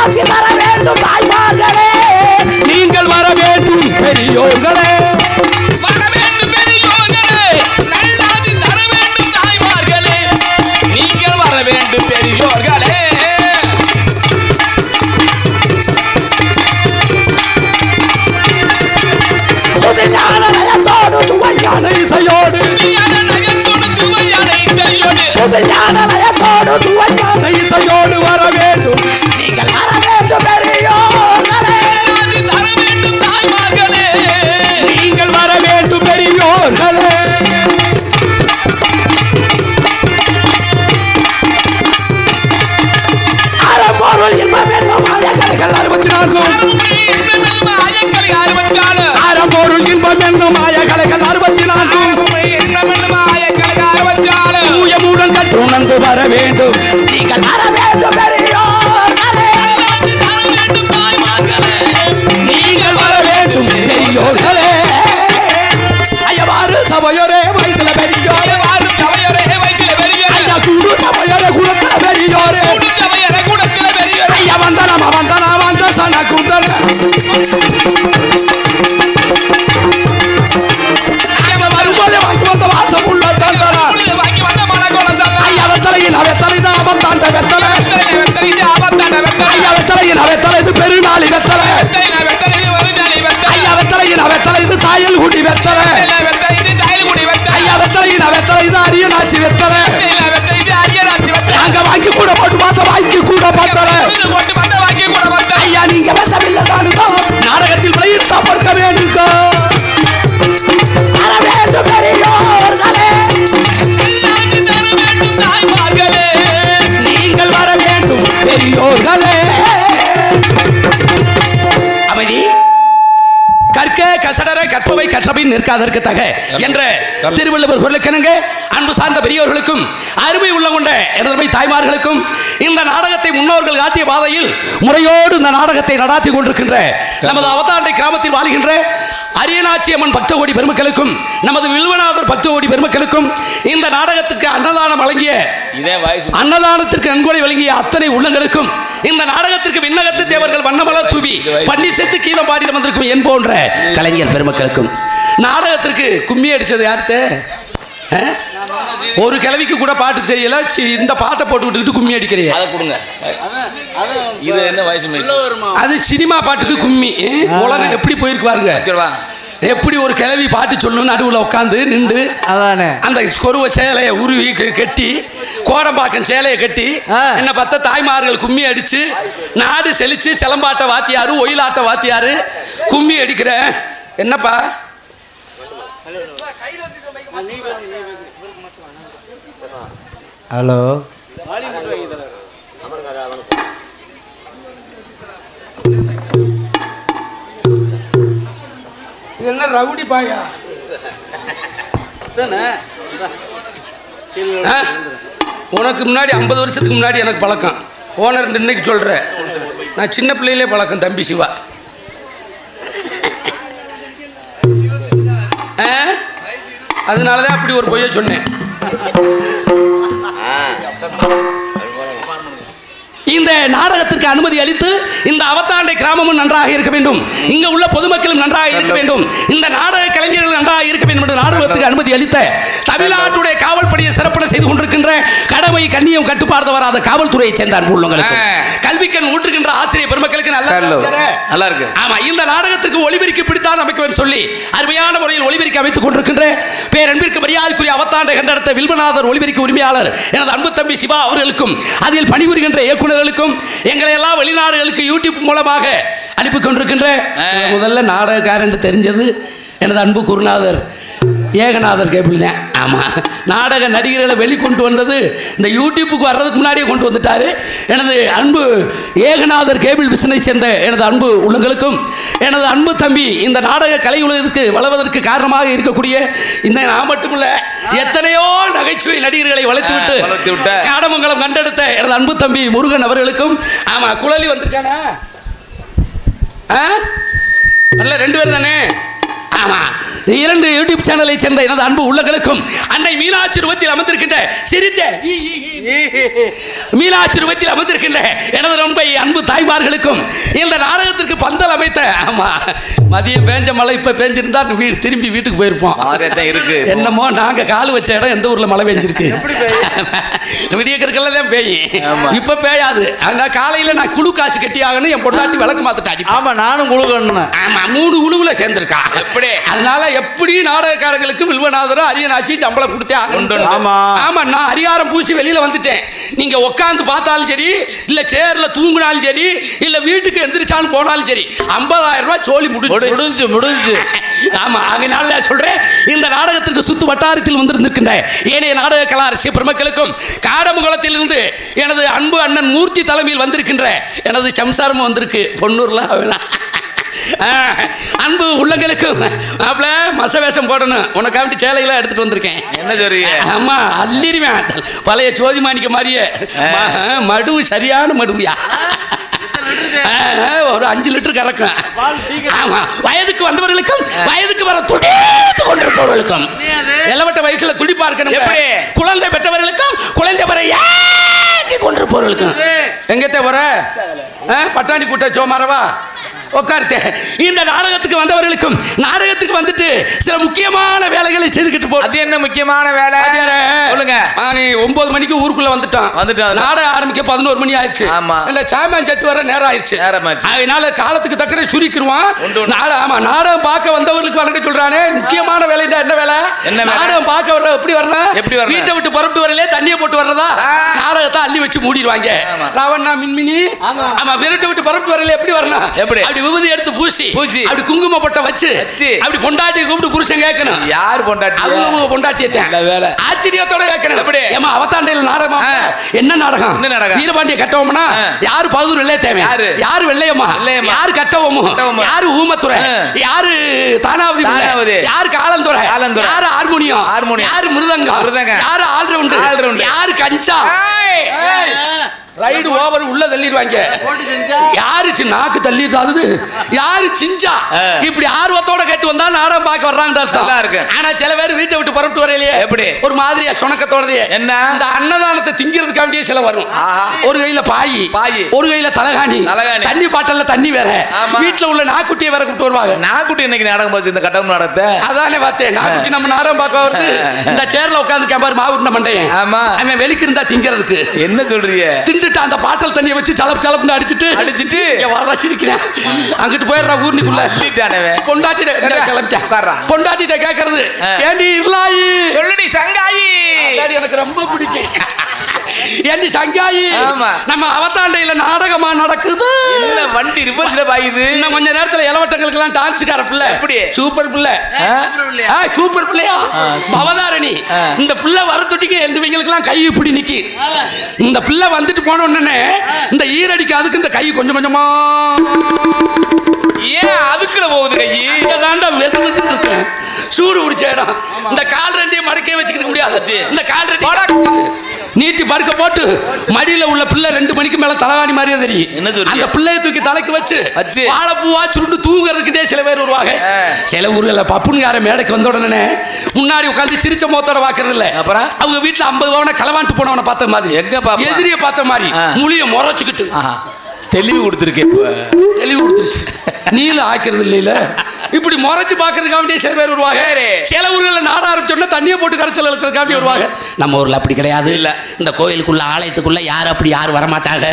நல்லாட்சி தர வேண்டும் தாய்மார்களே, நீங்கள் வர வேண்டும் பெரியோர்களே, வர வேண்டும் பெரியோர்களே, நல்லாட்சி தர வேண்டும் தாய்மார்களே, நீங்கள் வர வேண்டும் பெரியோர்களே. சுதிஞான நயத்தோடு சுவையான இசையோடு, சுதிஞான நயத்தோடு சுவையான இசையோடு வர வேண்டும், நீங்கள் வர வேண்டும் பெரியோர்களே, தர வேண்டும் தாய்மார்களே, நீங்கள் வர வேண்டும் பெரியோர்களே. அறம்பொருள் இன்பம் என்னும் ஆயக்கலைகள் 64, அறம்பொருள் இன்பம் என்னும் ஆயக்கலைகள் 64, தூயமுடன் கற்றுணர்ந்து வர வேண்டும், நீங்கள் வர வேண்டும் பெரியோர்களே, நீங்கள் வர வேண்டும் பெரியோர்களே. ஐயவாறு சபையோரே வயசுல பெரியோரே, ஐயா குடு சபையோரே குளத்துல பெரியோரே, ஐயா வந்தனம் வந்த சன குந்தன வரும்போதே வாங்கி வந்த வாசம் உள்ள சந்தன, ஐயா வெத்தலையின் வெத்தலைதான் அவத்தாண்ட வெத்தலை, ஐயா வெத்தலையின் வெத்தலை இது பெருநாளி வெத்தலை, ஐயா வெத்தலையின் வெத்தலை இது சாயல் குடி வெத்தலை, ஐயா வெத்தலையின் வெத்தலை இது அரியநாச்சி வெத்தலை, அங்க வாங்கி கூட போட்டு பார்த்த வாங்கி கூட பார்த்தல, ஐயா நீங்க வெத்தவில்லை தானுங்க நாடகத்தில் விளையிட்ட பொறுக்க வேணுங்க, வர வேண்டும் பெரியோர்களே, நீங்கள் வர வேண்டும் பெரியோர்களே. அமைதி கற்க கசடர கற்பவை கற்றபின் நிற்காதற்கு தக என்ற திருவள்ளுவர் குரலுக்கெனங்க அன்பு சார்ந்த பெரியோர்களுக்கும் அருமை உள்ள கொண்ட எனதமை தாய்மார்களுக்கும் இந்த நாடகத்தை முன்னோர்கள் காட்டிய பாதையில் முறையோடு இந்த நாடகத்தை நடாத்தி கொண்டிருக்கின்ற நமது அவதாண்டை கிராமத்தில் வாழ்கின்ற அரியநாச்சி அம்மன் பக்த கோடி பெருமக்களுக்கும் நமது வில்வநாதர் பக்த கோடி பெருமக்களுக்கும் இந்த நாடகத்துக்கு அன்னதானம் வழங்கிய அன்னதானத்திற்கு நன்கொடை வழங்கிய அத்தனை உள்ளங்களுக்கும் இந்த நாடகத்திற்கு விண்ணகத்து தேவர்கள் வண்ணமலர் தூவி பன்னி செத்து கீதம் பாடி வந்திருக்கும் என் போன்ற கலைஞர் பெருமக்களுக்கும் நாடகத்திற்கு கும்மி அடிச்சது யார்கிட்ட ஒரு கிழவிக்கு கூட பாட்டு தெரியல, இந்த பாட்டை போட்டு விட்டுக்கிட்டு கும்மி அடிக்கிறீங்க, அது சினிமா பாட்டுக்கு கும்மி. உலகம் எப்படி போயிருக்கு பாருங்க, எப்படி ஒரு கிழவி பாட்டு சொல்லணும் நடுவில் உட்காந்து நின்று அந்த கொருவ சேலையை உருவி கட்டி கோடம்பாக்கம் சேலையை கட்டி என்ன பார்த்தா தாய்மார்கள் கும்மி அடிச்சு நாடு செழிச்சு சிலம்பாட்ட வாத்தியாரு ஒயிலாட்ட வாத்தியாரு கும்மி அடிக்கிற என்னப்பா ஹலோ இது என்ன ரவுடி பாயா உனக்கு முன்னாடி 50 வருஷத்துக்கு முன்னாடி எனக்கு பழக்கம், ஓனர் இன்னைக்கு சொல்கிறேன், நான் சின்ன பிள்ளையிலே பழக்கம் தம்பி சிவா. அதனால தான் அப்படி ஒரு பொய்யை சொன்னேன். இந்த நாடகத்திற்கு அனுமதி அளித்து இந்த அவத்தாண்டை கிராமமும் நன்றாக இருக்க வேண்டும், இங்க உள்ள பொதுமக்களும் நன்றாக இருக்க வேண்டும், இந்த நாடக கலைஞர்கள் நன்றாக இருக்க வேண்டும் என்று நாடகத்துக்கு அனுமதி அளித்த தமிழ்நாட்டுடைய காவல் பணியை சிறப்புற செய்து கொண்டிருக்கின்ற கடமை கண்ணியம் கட்டுப்பாடு வராத காவல்துறையை சேர்ந்த அன்பு உள்ளவங்களுக்கு, கல்விக்கண் ஊற்றுகின்ற ஆசிரியர் பெருமக்களுக்கு நல்லா இருக்கு. ஆமா, இந்த நாடகத்திற்கு ஒளிபெருக்கி பிடித்தான் அமைக்க சொல்லி அருமையான முறையில் ஒளிபெருக்கி அமைத்துக் கொண்டிருக்கின்ற பேரன்பிற்கு மரியாதைக்குரிய அவத்தாண்டை கண்டெடுத்த வில்வநாதர் ஒளிபெருக்கி உரிமையாளர் எனது அன்பு தம்பி சிவா அவர்களுக்கும் அதில் பணிபுரிகின்ற இயக்குநர்களுக்கும் எங்களை எல்லாம் வெளிநாடுகளுக்கு யூடியூப் மூலமாக அனுப்பி கொண்டிருக்கின்ற முதல்ல நாடகக்காரன் தெரிஞ்சது எனது அன்பு குருநாதர் ஏகநாதர் கேபிள் தான். ஆமாம், நாடக நடிகர்களை வெளிக்கொண்டு வந்தது இந்த யூடியூப்புக்கு வர்றதுக்கு முன்னாடியே கொண்டு வந்துட்டார். எனது அன்பு ஏகநாதர் கேபிள் பிசினை சேர்ந்த எனது அன்பு உள்ளங்களுக்கும் எனது அன்பு தம்பி இந்த நாடக கலை உலகத்துக்கு வளர்வதற்கு காரணமாக இருக்கக்கூடிய இந்த நான் மட்டுமில்ல எத்தனையோ நகைச்சுவை நடிகர்களை வளர்த்து விட்டு காடமங்கலம் கண்டெடுத்த எனது அன்பு தம்பி முருகன் அவர்களுக்கும். ஆமாம், குழலி வந்திருக்கானா? நல்ல 2 பேர் தானே? ஆமாம், 2 யூடியூப் சேனலை சேர்ந்த எனது அன்பு உள்ளங்களுக்கும் அன்னை மீனாட்சி ரூபத்தில் அமர்ந்திருக்கின்ற சிரித்த மீனாட்சி ரூபத்தில் அமர்ந்திருக்கின்ற எனது ரொம்ப அன்பு தாய்மார்களுக்கும் இந்த நாடகத்திற்கு பந்தல் அமைத்த ஆமா மதியம் பேஞ்ச மழை இப்ப பேஞ்சிருந்தா திரும்பி வீட்டுக்கு போயிருப்போம். இருக்கு என்னமோ நாங்க கால் வச்ச இடம் எந்த ஊர்ல மழை பெஞ்சிருக்கு விடியக்கற்கல்ல தான் பேயும் இப்ப பேயாது. அந்த காலையில நான் குழு காசு கட்டி ஆகணும் என் பொண்டாட்டி விளக்கு மாத்திட்டு அடி. ஆமா நானும் குழு கண்ணு. ஆமா 3 குழுவுல சேர்ந்திருக்கா. எப்படி அதனால எப்படி நாடகக்காரங்களுக்கு வில்வநாதரும் அரியநாச்சி சம்பளம் கொடுத்தே ஆகணும். ஆமா ஆமா நான் அரியாரம் பூசி வெளியில வந்துட்டேன். நீங்க உட்காந்து பார்த்தாலும் சரி இல்ல சேர்ல தூங்கினாலும் சரி இல்ல வீட்டுக்கு எந்திரிச்சாலும் போனாலும் சரி 50,000 ரூபாய் சோழி முடிஞ்சு. ஆமா அதனால நான் சொல்றேன் இந்த நாடகத்திற்கு சுத்து வட்டாரத்தில் வந்திருக்கின்ற ஏனைய நாடக கலா ரசிக பெருமக்களுக்கும் காடமுகலத்திலிருந்து எனது அன்பு அண்ணன் மூர்த்தி தலைமையில் வந்திருக்கின்ற எனது சம்சாரமும் வந்திருக்கு பொன்னூர்ல அன்பு உள்ளங்களுக்கும் மாப்பிள மச வேஷம் போடணும் உனக்காண்டி சேலையெல்லாம் எடுத்துட்டு வந்திருக்கேன். என்ன சொல்றீங்க? ஆமா அள்ளிடுவேன் பழைய ஜோதி மாணிக்க மாதிரியே மடு சரியான மடுவியா ஒரு 5 லிட்டர் கறக்கும். ஆமா வயதுக்கு வந்தவர்களுக்கும் வயதுக்கு வர துடித்து கொண்டிருப்பவர்களுக்கும் எல்லவட்ட வயசுல துடிப்பா இருக்கணும். குழந்தை பெற்றவர்களுக்கும் குழந்தை வர ஏக்கி கொண்டிருப்பவர்களுக்கும் எங்கத்தே வர பட்டாணி கூட்ட சோமாரவா உட்கார்த்தே இந்த நாடகத்துக்கு வந்தவர்களுக்கும் நாடகத்துக்கு வந்துட்டு சில முக்கியமான வேலைகளை செய்துக்கிட்டு போ. அது என்ன முக்கியமான வேலை சொல்லுங்க. நீ 9 மணிக்கு ஊருக்குள்ள வந்துட்டான் நாடகம் ஆரம்பிக்க 11 மணி ஆயிடுச்சு. இந்த சாமான் சட்டு வர நேரம் ஆயிடுச்சு. அதனால காலத்துக்கு தக்கன சுருக்கிடுவான். ஆமா நாடகம் பார்க்க வந்தவர்களுக்கு வணங்க சொல்றானே முக்கியமான வேலைன்னா என்ன வேலை? நாடகம் பார்க்க வர்ற எப்படி வரணும்? வீட்டை விட்டு புறப்பட்டு வரலே தண்ணியை போட்டு வர்றதா நாடகத்தை அள்ளி வச்சு மூடிடுவாங்க. ராவண்ணா மின்மினி ஆமா வீட்டை விட்டு புறப்பட்டு வரல எப்படி வரணும்? எப்படி விபூதி எடுத்து பூசி அப்படி குங்கும பொட்டை வச்சு அப்படி பொண்டாட்டி கூப்பிட்டு புருஷன் கேட்கணும். யார் பொண்டாட்டி? அவங்க பொண்டாட்டியத்தை ஆச்சரியத்தோட கேட்கணும். எப்படி ஏமா அவதாண்டையில நாடகம் என்ன நாடகம்? வீரபாண்டிய கட்டவோம்னா யாரு பகுதூர் வெள்ளைய தேவை யாரு வெள்ளையம்மா யாரு கட்டவோமோ யாரு ஊமத்துறை யாரு தானாவதி யாரு காலந்துறை யாரு ஹார்மோனியம் யாரு மிருதங்கம் யாரு ஆல்ரவுண்டர் யாரு கஞ்சா ரைடு ஓவர் உள்ள தள்ளிடுவாங்க. யாரு நாக்கு தள்ளிடுறது யாரு சிஞ்சா இப்படி ஆர்வத்தோட கேட்டு வந்தா நாடகம் பார்க்க வர்றாங்க அர்த்தம். ஆனா சில பேர் வீட்டை விட்டு புறப்பட்டு வரையிலேயே எப்படி ஒரு மாதிரியா சுணக்கத்தோடதே என்ன இந்த அன்னதானத்தை திங்கிறதுக்காண்டியே சில வரும். ஒரு கையில பாய் ஒரு கையில தலகாணி தண்ணி பாட்டல்ல தண்ணி வேற வீட்டுல உள்ள நாக்குட்டியை வேற கூப்பிட்டு வருவாங்க. நாக்குட்டி இன்னைக்கு நாடகம் பார்த்து இந்த கட்டணம் நாடகத்தை அதானே பார்த்தேன். நாக்குட்டி நம்ம நாடகம் பார்க்க வருது இந்த சேர்ல உட்காந்து கேம்பாரு மாவுருண்ட மண்டையன் அவன் வெளிக்கு இருந்தா திங்கிறதுக்கு. என்ன சொல்றீங்க? அந்த பாட்டல் தண்ணியை வச்சு சலப்பு அடிச்சிட்டு வர சிரிக்கிறேன். அங்கிட்டு போயிடுறா ஊர்னிக்குள்ள பொண்டாட்டிட்ட கேட்கறது ஏண்டி இல்லாயி சொல்லுடி சங்காயி எனக்கு ரொம்ப பிடிக்கும். ஏண்டி சங்காயி நம்ம அவதாண்டையில நாடகமா நடக்குது. வண்டி ரிவர்ஸ்ல பாயுது. இன்னும் கொஞ்ச நேரத்துல இளவட்டங்களுக்கு எல்லாம் டான்ஸ்கார பிள்ளை எப்படி சூப்பர் பிள்ளை சூப்பர் பிள்ளையா அவதாரணி இந்த பிள்ளை வர தொட்டிக்கு எழுதுவங்களுக்கு எல்லாம் கை இப்படி நிக்கி. இந்த பிள்ளை வந்துட்டு போன உடனே இந்த ஈரடிக்கு அதுக்கு இந்த கை கொஞ்சம் கொஞ்சமா ஏன் அதுக்குள்ள போகுது கை தாண்டா வெதுன்னு இருக்கு சூடு பிடிச்ச இடம். இந்த கால் ரெண்டையும் மடக்கே வச்சுக்க முடியாது. இந்த கால் ரெண்டு நீட்டி படுக்க போட்டு மடியில உள்ள பிள்ளை 2 மணிக்கு மேல தலகாணி மாதிரியே தெரியும். அந்த பிள்ளையை தூக்கி தலைக்கு வச்சு வாழைப்பூவா சுருண்டு தூங்குறதுக்கிட்டே சில பேர் வருவாங்க. சில ஊர்ல பப்புன்கார மேடைக்கு வந்த உடனே முன்னாடி உட்காந்து சிரிச்ச முகத்தோட பாக்குறது இல்ல. அப்புறம் அவங்க வீட்டுல 50 பவனை களவாண்டு போனவனை பார்த்த மாதிரி எதிரிய பார்த்த மாதிரி முழிய முறைச்சுக்கிட்டு தெளிவு கொடுத்துருக்கேன். தெளிவு கொடுத்துருச்சு நீல ஆக்கிறது இல்லையில இப்படி முறைச்சு பாக்குறதுக்காக சில பேர் வருவாங்க. சில ஊர்களில் நாட ஆரம்பிச்சோன்னா தண்ணியை போட்டு கரைச்சல் இருக்கிறதுக்காக வருவாங்க. நம்ம ஊர்ல அப்படி கிடையாது. இல்ல இந்த கோயிலுக்குள்ள ஆலயத்துக்குள்ள யாரும் அப்படி யாரும் வரமாட்டாங்க.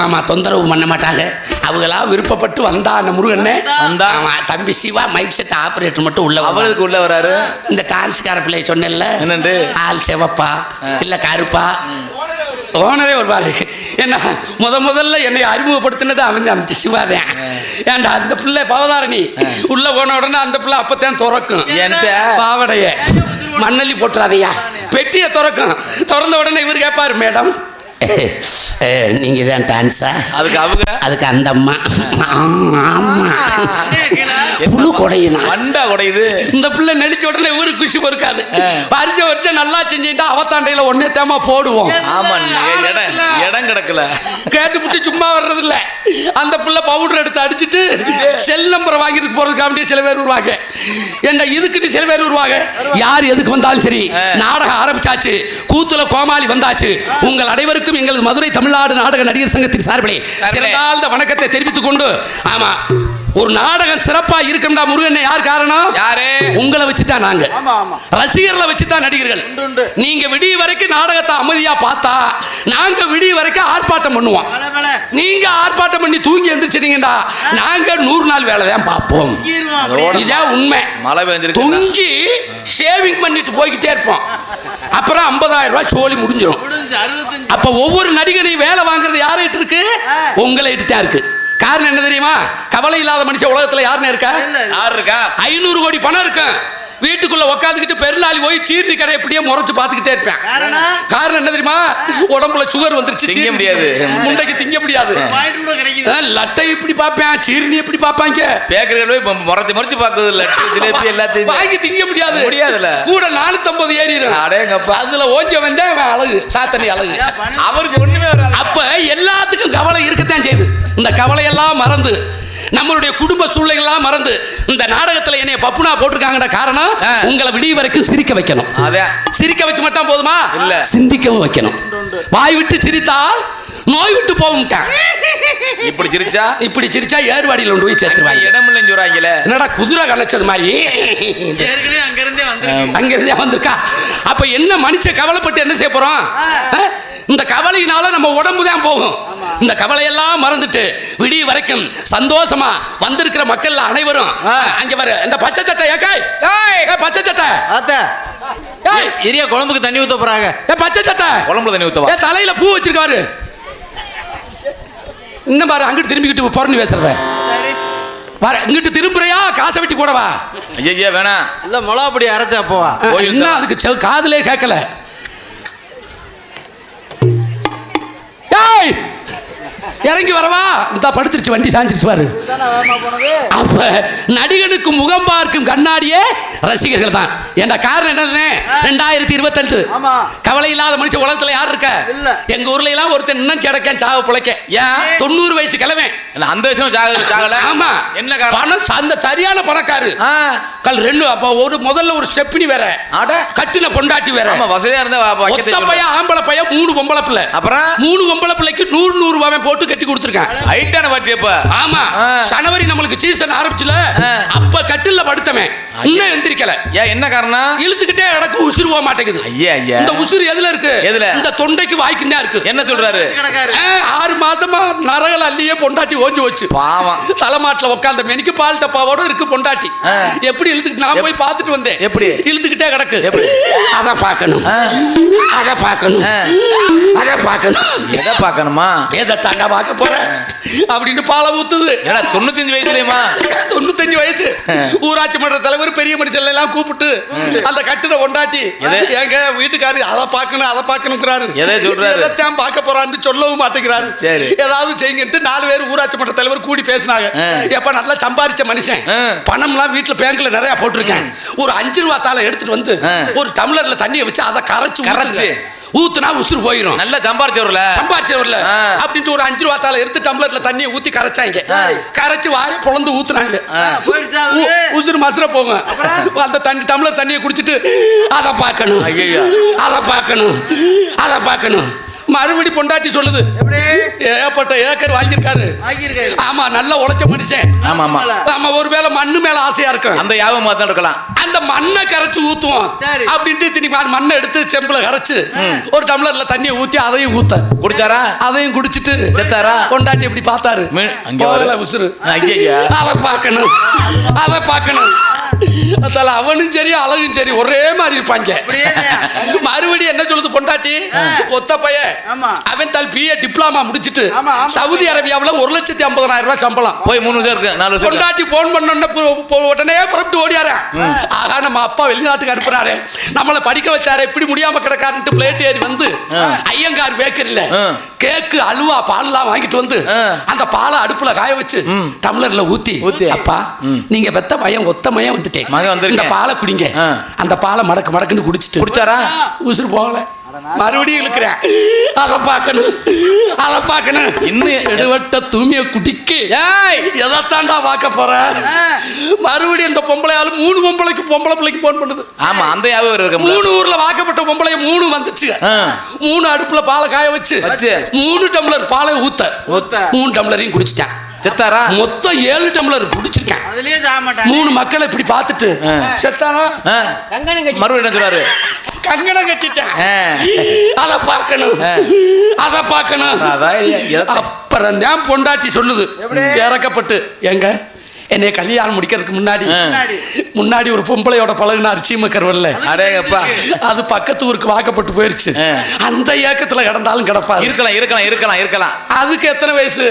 ஆமா தொந்தரவு பண்ண மாட்டாங்க. அவங்களா விருப்பப்பட்டு வந்தா அந்த முருகன் வந்தா தம்பி சிவா மைக் செட் ஆபரேட்டர் மட்டும் உள்ள அவளுக்கு உள்ள வராரு. இந்த டான்ஸ்கார பிள்ளை சொன்னேன்ல என்னண்டு ஆள் செவப்பா இல்ல கருப்பா ஓனரே வருவாரு. என்ன முதல்ல என்னை அறிமுகப்படுத்தினது அவன் அந்த சிவாதான். ஏன்டா அந்த பிள்ளை பவதாரணி உள்ள போன உடனே அந்த பிள்ளை அப்பத்தான் திறக்கும் பாவடைய மண்ணள்ளி போட்டுறாதையா பெட்டியை திறக்கும். திறந்த உடனே இவர் கேட்பாரு மேடம் நீங்க தான் டான்ஸா? அதுக்கு அந்த அம்மா ஆமா புழு குடையினா வண்டா குடையுது. இந்த பிள்ளை நடிச்ச உடனே ஊருக்கு குஷி பொறுக்காது. வருஷம் நல்லா செஞ்சுட்டா அவத்தாண்டையில ஒன்னே தேமா போடுவோம். ஆமா, இடம் கிடக்கல கேட்டு விட்டு சும்மா வர்றது இல்ல. அந்த பிள்ளை பவுடர் எடுத்து அடிச்சுட்டு செல் நம்பரை வாங்கிட்டு போறதுக்காக சில பேர் வருவாங்க. என்ன இதுக்குன்னு சில பேர் வருவாங்க. யார் எதுக்கு வந்தாலும் சரி, நாடகம் ஆரம்பிச்சாச்சு, கூத்துல கோமாளி வந்தாச்சு. உங்கள் அனைவருக்கும் எங்களது மதுரை தமிழ்நாடு நாடக நடிகர் சங்கத்தின் சார்பிலே சிறந்தாழ்ந்த வணக்கத்தை தெரிவித்துக் கொண்டு, ஆமா, ஒரு நாடகம் சிறப்பா இருக்கா முருகன் யார் காரணம்? யாரு? உங்களை வச்சுதான் நாங்க, ரசிகர்களை வச்சுதான் நடிகர்கள். நீங்க விடிய வரைக்கும் நாடகத்தை அமைதியா பார்த்தா நாங்க விடிய வரைக்கும் ஆர்ப்பாட்டம் பண்ணுவோம். நீங்க ஆர்ப்பாட்டம் பண்ணி தூங்கி எந்திரிச்சிட்டீங்கடா நாங்க 100 நாள் வேலை தான் பார்ப்போம். இதான் உண்மை. மழை பெஞ்சிருக்கு. தொங்கி ஷேவிங் பண்ணிட்டு போய்கிட்டே இருப்போம். அப்புறம் 50,000 ரூபாய் சோழி முடிஞ்சிடும். அப்ப ஒவ்வொரு நடிகனையும் வேலை வாங்குறது யார்கிட்ட இருக்கு? உங்களை கிட்ட தான் இருக்கு. காரணம் என்ன தெரியுமா? கவலை இல்லாத மனுஷன் உலகத்துல யாருன்னு இருக்கா? யார் இருக்கா? 500 கோடி பணம் இருக்கு. வீட்டுக்குள்ள உட்காந்துக்கிட்டு பெருநாளி போய் சீர்னி கடை எப்படியே முறைச்சு பார்த்துக்கிட்டே இருப்பேன். காரணம் என்ன தெரியுமா? உடம்புல சுகர் வந்துருச்சு, திங்க முடியாது, முண்டைக்கு திங்க முடியாது. லட்டை இப்படி பார்ப்பேன், சீர்னி எப்படி பார்ப்பாங்க, பேக்கரிகள் போய் முறைச்சு முறைச்சு பார்க்கறது இல்ல. ஜிலேபி எல்லாத்தையும் வாங்கி திங்க முடியாது, முடியாதுல. கூட 450 ஏறிடும். அடேங்கப்பா, அதுல ஓஞ்ச வந்தே அழகு, சாத்தனி அழகு. அவருக்கு ஒண்ணுமே வராது. அப்ப எல்லாத்துக்கும் கவலை இருக்கத்தான் செய்யுது. இந்த கவலையெல்லாம் மறந்து, நம்மளுடைய குடும்ப சூழ்நிலைகள்லாம் மறந்து இந்த நாடகத்துல என்னைய பப்புனா போட்டிருக்காங்கன்ற காரணம் உங்களை விடிய வரைக்கும் சிரிக்க வைக்கணும். சிரிக்க வச்சு மட்டும் போதுமா? இல்ல, சிந்திக்கவும் வைக்கணும். வாய் விட்டு சிரித்தால் நோய் விட்டு போகும்ட்டான். இப்படி சிரிச்சா ஏர்வாடியில் கொண்டு போய் சேர்த்துருவாங்க. இடம் இல்லைன்னு சொல்றாங்களே. என்னடா குதிரை கலைச்சது மாதிரி அங்கிருந்தே வந்திருக்கா. அப்ப என்ன மனுஷன் கவலைப்பட்டு என்ன செய்ய போறோம்? இந்த கவலையினால நம்ம உடம்பு தான் போகும். இந்த கவலையெல்லாம் மறந்துட்டு விடிய வரைக்கும் சந்தோஷமா வந்திருக்கிற மக்கள் அனைவரும் அங்க வர இந்த பச்சை சட்டை, பச்சை சட்டை இரியா குழம்புக்கு தண்ணி ஊத்த போறாங்க. பச்சை சட்டை குழம்புல தண்ணி ஊத்தவா? தலையில பூ வச்சிருக்காரு. இன்னும் பாரு, அங்கிட்டு திரும்பிக்கிட்டு பொறணி பேசுறத வர, இங்கிட்டு திரும்புறையா காசை வெட்டி போடவா? ஐயா வேணாம். இல்ல மிளகா பொடி அரைச்சா போவா? என்ன அதுக்கு காதுலே கேட்கல. இறங்கி வரவா? இந்த படுத்துருச்சு, வண்டி சாஞ்சிருச்சு பாரு. அப்ப நடிகனுக்கு முகம் பார்க்கும் கண்ணாடியே ரசிகர்கள் தான். என்ற காரணம் என்னன்னு 2022 கவலை இல்லாத மனுஷன் உலகத்துல யார் இருக்க? எங்க ஊர்ல எல்லாம் ஒருத்தன் இன்னும் கிடக்கேன், சாக பிழைக்க. ஏன் 90 வயசு கிழமை அந்த விஷயம் சாகல. ஆமா, என்ன பணம், அந்த சரியான பணக்காரு கல் 2. அப்ப ஒரு முதல்ல ஒரு ஸ்டெப்னி வேற, கட்டின பொண்டாட்டி வேற. வசதியா இருந்தா ஒத்த பையன், ஆம்பளை பையன், 3 பொம்பளை பிள்ளை. அப்புறம் 3 பொம்பளை பிள்ளைக்கு 100 ரூபாய் போட்டு கட்டி கொடுத்துருக்கான். ஹைட்டான பாட்டி. அப்ப ஆமா, ஜனவரி நம்மளுக்கு சீசன் ஆரம்பிச்சுல, அப்ப கட்டில்ல படுத்தமே இன்னும் எந்திரிக்கல. ஏன் என்ன காரணம்? இழுத்துக்கிட்டே இடக்கு உசுறு போக மாட்டேங்குது. இந்த உசுறு எதுல இருக்கு? எதுல? இந்த தொண்டைக்கு வாய்க்கு தான் இருக்கு. என்ன சொல்றாரு? 6 மாசமா நரகள் அள்ளியே பொண்டாட்டி ஓஞ்சி வச்சு பாவம் தலைமாட்டில் உட்கார்ந்த மெனிக்கு பால் டப்பாவோட இருக்கு பொண்டாட்டி. எப்படி இழுத்துக்கிட்டு நான் போய் பார்த்துட்டு வந்தேன். எப்படி இழுத்துக்கிட்டே கிடக்கு. அதை பார்க்கணும், அதை பார்க்கணும், அதை பார்க்கணும். எதை பார்க்கணுமா? எதை தாங்க பார்க்க போறேன் அப்படின்னு பாலை ஊத்துது. 95 வயசுலயுமா? 95 வயசு. ஊராட்சி மன்ற தலைவர் பெரிய மனுஷன் எல்லாம் கூப்பிட்டு அந்த கட்டிட கொண்டாட்டி எங்க வீட்டுக்காரு அதை பார்க்கணும், அதை பார்க்கணுங்கிறாரு. எதைத்தான் பார்க்க போறான்னு சொல்லவும் மாட்டேங்கிறாரு. ஏதாவது செய்யுங்கட்டு 4 பேர் ஊராட்சி மன்ற தலைவர் கூடி பேசினாங்க. எப்ப நல்லா சம்பாதிச்ச மனுஷன், பணம்லாம் வீட்டுல பேங்க்ல நிறைய போட்டிருக்கேன், ஒரு 5 ரூபா தாளை எடுத்துட்டு வந்து ஒரு டம்ளர்ல தண்ணியை வச்சு அதை கரைச்சு ஊத்துனா உசுறு போயிரும். நல்லா சம்பாரிச்சவர்ல அப்படின்ட்டு ஒரு 5 ரூபா தாளை எடுத்து டம்ளர்ல தண்ணியை ஊத்தி கரைச்சாங்க. கரைச்சு வாய பொழந்து ஊத்துனாங்க. உசுறு மசுர போங்க. அந்த டம்ளர் தண்ணியை குடிச்சிட்டு அதை பார்க்கணும், அதை பார்க்கணும், அதை பார்க்கணும். மறுபடி பொண்டாட்டி சொல்லுது, ஏகப்பட்ட ஏக்கர் வாங்கியிருக்காரு. ஆமா, நல்லா உழைச்ச மனுஷன். ஆமா, ஒருவேளை மண்ணு மேல ஆசையா இருக்கும், அந்த யாபமா தான் இருக்கலாம். அந்த மண்ணை கரைச்சு ஊத்துவோம் அப்படின்ட்டு திரும்பி மண்ணை எடுத்து செம்புல கரைச்சு ஒரு டம்ளர்ல தண்ணியை ஊத்தி அதையும் ஊத்த குடிச்சாரா. அதையும் குடிச்சிட்டு செத்தாரா. பொண்டாட்டி எப்படி பார்த்தாரு, உசுறு. அதை பார்க்கணும், அதை பார்க்கணும். அதால அவனும் சரி அழகும் சரி ஒரே மாதிரி இருப்பாங்க. மறுபடியும் என்ன சொல்லுது பொண்டாட்டி, ஒத்த பையன் அவன் தால் பிஏ டிப்ளமா முடிச்சிட்டு சவுதி அரேபியாவுல 1,50,000 ரூபாய் சம்பளம். போய் 3 வருஷம் இருக்கு, 4 வருஷம். பொண்டாட்டி போன் பண்ண உடனே புறப்பட்டு ஓடியாரு. ஆகா நம்ம அப்பா வெளிநாட்டுக்கு அனுப்புறாரு, நம்மளை படிக்க வச்சாரு, இப்படி முடியாம கிடக்காருன்ட்டு பிளேட் ஏறி வந்து ஐயங்கார் பேக்கரியில கேக்கு அல்வா பால்லாம் வாங்கிட்டு வந்து அந்த பாலை அடுப்புல காய வச்சு டம்ளர்ல ஊத்தி, அப்பா நீங்க வெத்த பையன் ஒத்த மையம் வந்துட்டேன், இந்த பாலை குடிங்க. அந்த பாலை மடக்கு மடக்குன்னு குடிச்சிட்டு உசுறு போகல. மறுபடியும் இழுக்கிறேன், அதை பார்க்கணும் இன்னும் எடுவட்ட தூமிய குடிக்கு எதைத்தாண்டா பார்க்க போற. மறுபடியும் இந்த பொம்பளையால 3 பொம்பளை பிள்ளைக்கு போன் பண்ணுது. ஆமா, அந்த 3 ஊர்ல வாக்கப்பட்ட பொம்பளை 3 வந்துச்சு. 3 அடுப்புல பாலை காய வச்சு 3 டம்ளர் பாலை ஊத்த 3 டம்ளரையும் குடிச்சிட்டேன். செத்தாரா? மொத்தம் 7 டம்ளர் குடிச்சிருக்கேன். 3 மக்களை இப்படி பார்த்துட்டு செத்தானா? மறுபடியும் என்ன சொல்றாரு? கங்கணம் கட்டிட்டேன். அதை பார்க்கணும். அப்புறம் தான் பொண்டாட்டி சொல்லுது இறக்கப்பட்டு, எங்க என்னை கல்யாணம் முடிக்கிறதுக்கு முன்னாடி ஒரு பொம்பளையோட பழகுனார் சீமக்கர்வல்ல, அது பக்கத்து ஊருக்கு வாக்கப்பட்டு போயிருச்சு. அந்த ஏக்கத்துல கிடந்தாலும் கிடப்பாரு. இருக்கலாம். அதுக்கு எத்தனை வயசு?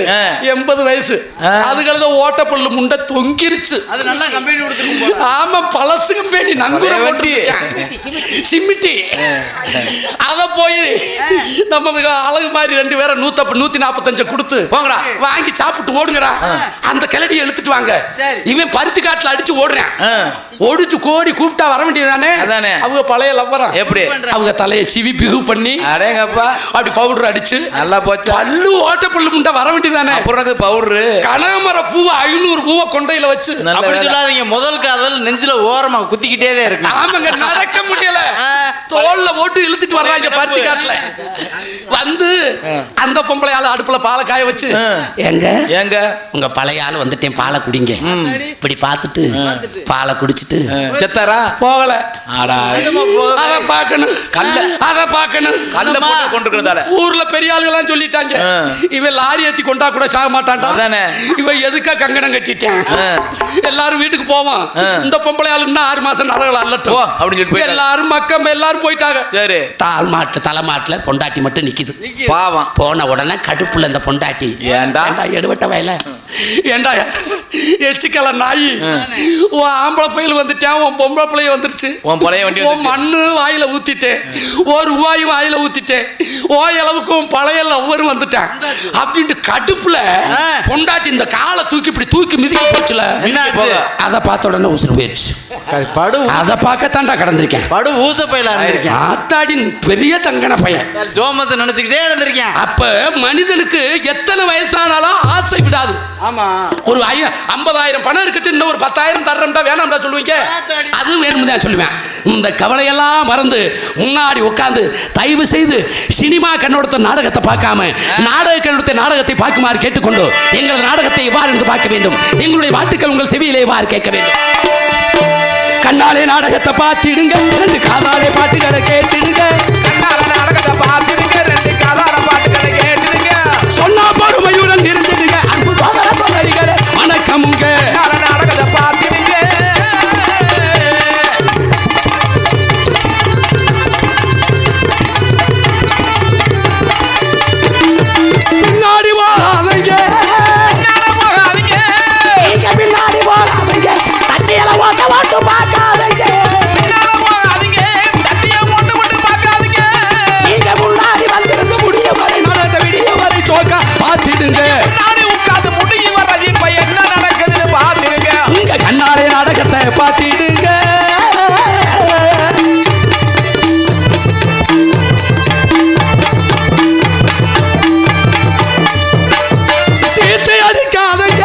80 வயசு. அதுகள ஓட்டப்பள்ளு முண்டை தொங்கிருச்சு. ஆமா, பழசு கம்பெனி நங்கூர போட்டு சிமிட்டி. அத போய் நம்ம அழகு மாதிரி 2 பேரை 145 கொடுத்து போங்கடா வாங்கி சாப்பிட்டு ஓடுங்கடா. அந்த கிளடியை எடுத்துட்டு வாங்க. இவன் பருத்தி காட்டுல அடிச்சு ஓடுறேன். ஓடிச்சு கோடி கூப்பிட்டா வர வேண்டியதானே. அவங்க பழைய லவ்வரா எப்படி அவங்க தலையை சிவி பிகு பண்ணி அப்படி பவுடர் அடிச்சு நல்லா போச்சு. பல்லு ஓட்ட பல்லு முண்டை வர வேண்டியதானே. பவுடரு கனமர பூவை 500 பூவை கொண்டையில வச்சு சொல்லாதீங்க. முதல் காதல் நெஞ்சில ஓரமா குத்திக்கிட்டே தான் இருக்கு. ஆமாங்க, நடக்க முடியல. தோல்ல போட்டு இழுத்துட்டு வர்றாங்க பருத்தி காட்டுல. வந்து அந்த பொம்பளையால அடுப்புல பாலை காய வச்சு, எங்க உங்க பழைய ஆள் வந்துட்டேன், பாலை குடிங்க. இப்படி பார்த்துட்டு பாலை குடிச்சிட்டு செத்தாரா? போகல. அதை பார்க்கணும். ஊர்ல பெரிய ஆளுகள்லாம் சொல்லிட்டாங்க, இவன் லாரி ஏத்தி கொண்டா கூட சாக மாட்டான்டா, இவன் எதுக்கா கங்கணம் கட்டிட்டேன். எல்லாரும் வீட்டுக்கு போவான். இந்த பொம்பளை ஆளு 6 மாசம் நரகள் அல்லட்டும் அப்படின்னு எல்லாரும் எல்லாரும் போயிட்டாங்க. சரி, தலைமாட்டுல பொண்டாட்டி மட்டும் நிக்குது. பாவம். போன உடனே கடுப்புல இந்த பொண்டாட்டி, ஏண்டா எடுவட்ட வயல, ஏண்டா எச்சிக்கல நாயி, உன் ஆம்பளை பையில வந்துட்டேன், உன் பொம்பளை பிள்ளைய வந்துருச்சு, உன் மண்ணு வாயில ஊத்திட்டேன், 1 ரூபாயும் வாயில ஊத்திட்டேன், ஓயளவுக்கும் பழைய லவ்வரும் வந்துட்டான் அப்படின்ட்டு கடுப்புல பொண்டாட்டி இந்த காலை இப்படி தூக்கி மிதிக்க போச்சுல. அதை பார்த்த உடனே உசுறு போயிடுச்சு. அதை பார்க்கத்தாண்டா கடந்திருக்கேன். படு ஊச பையில இருந்திருக்கேன். ஆத்தாடின் பெரிய தங்கன பையன் ஜோமத்தை நினைச்சுக்கிட்டே இருந்திருக்கேன். அப்ப மனிதனுக்கு எத்தனை வயசானாலும் ஆசை விடாது. ஆமா, ஒரு 50,000 பணம் இருக்கட்டு, இன்னும் ஒரு 10,000 தர்றோம்டா வேணாம்டா சொல்லுவீங்க. அதுவும் வேணும்னு தான் சொல்லுவேன். இந்த கவலையெல்லாம் மறந்து முன்னாடி உட்கார்ந்து தயவு செய்து சினிமா கண்ணோடத்த நாடகத்தை பார்க்காம நாடக கண்ணோடத்த நாடகத்தை பார்க்குமாறு கேட்டுக்கொண்டு எங்கள் நாடகத்தை எவ்வாறு என்று பார்க்க வேண்டும், எங்களுடைய வாட்டுக்கள் உங்கள் செவியிலே எவ்வாறு கேட்க வேண்டும். கண்ணாலே நாடகத்தை பார்த்திடுங்க, 2 காதாலே பாட்டுகளை கேட்டுடுங்க. கண்ணாலே நாடகத்தை பார்த்திடுங்க, 2 காதால பாட்டுகளை கேட்டுடுங்க. சொன்னா பொறுமையுடன் இருந்துடுங்க அன்பு சோதர சோதரிகளே, வணக்கமுங்க. நாடகத்தை பார்த்திடுங்க. பின்னாடி போகாதீங்க, பின்னாடி போகாதீங்க, தட்டியல ஓட்ட ஓட்டு பார்க்காதீங்க, நீங்க முன்னாடி வந்திருந்து முடிய வரை நடந்த விடிய வரை சோக்கா பார்த்திடுங்க. என்ன நடக்குதுன்னு பார்த்திடுங்க. உங்க கண்ணாலே நாடகத்தை பார்த்திடுங்க. சீட்டு அடிக்காதீங்க,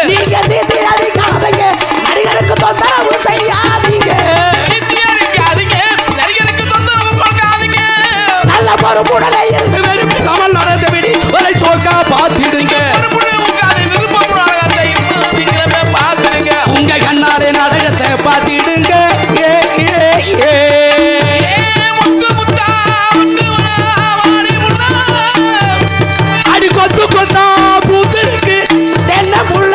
நீங்க சீட்டு அடிக்காதீங்க, நடிகருக்கு தொந்தரவு செய்யாதீங்க, நல்ல பொறுப்புடலை இருந்து வெறுப்பு கமல் நடந்த விடி வரை சோக்கா பார்த்திடுங்க. உங்க கண்ணாலே நாடகத்தை பார்த்திடுங்க. அடி கொத்து கொத்தா பூத்திருக்கு தென்ன புள்ள,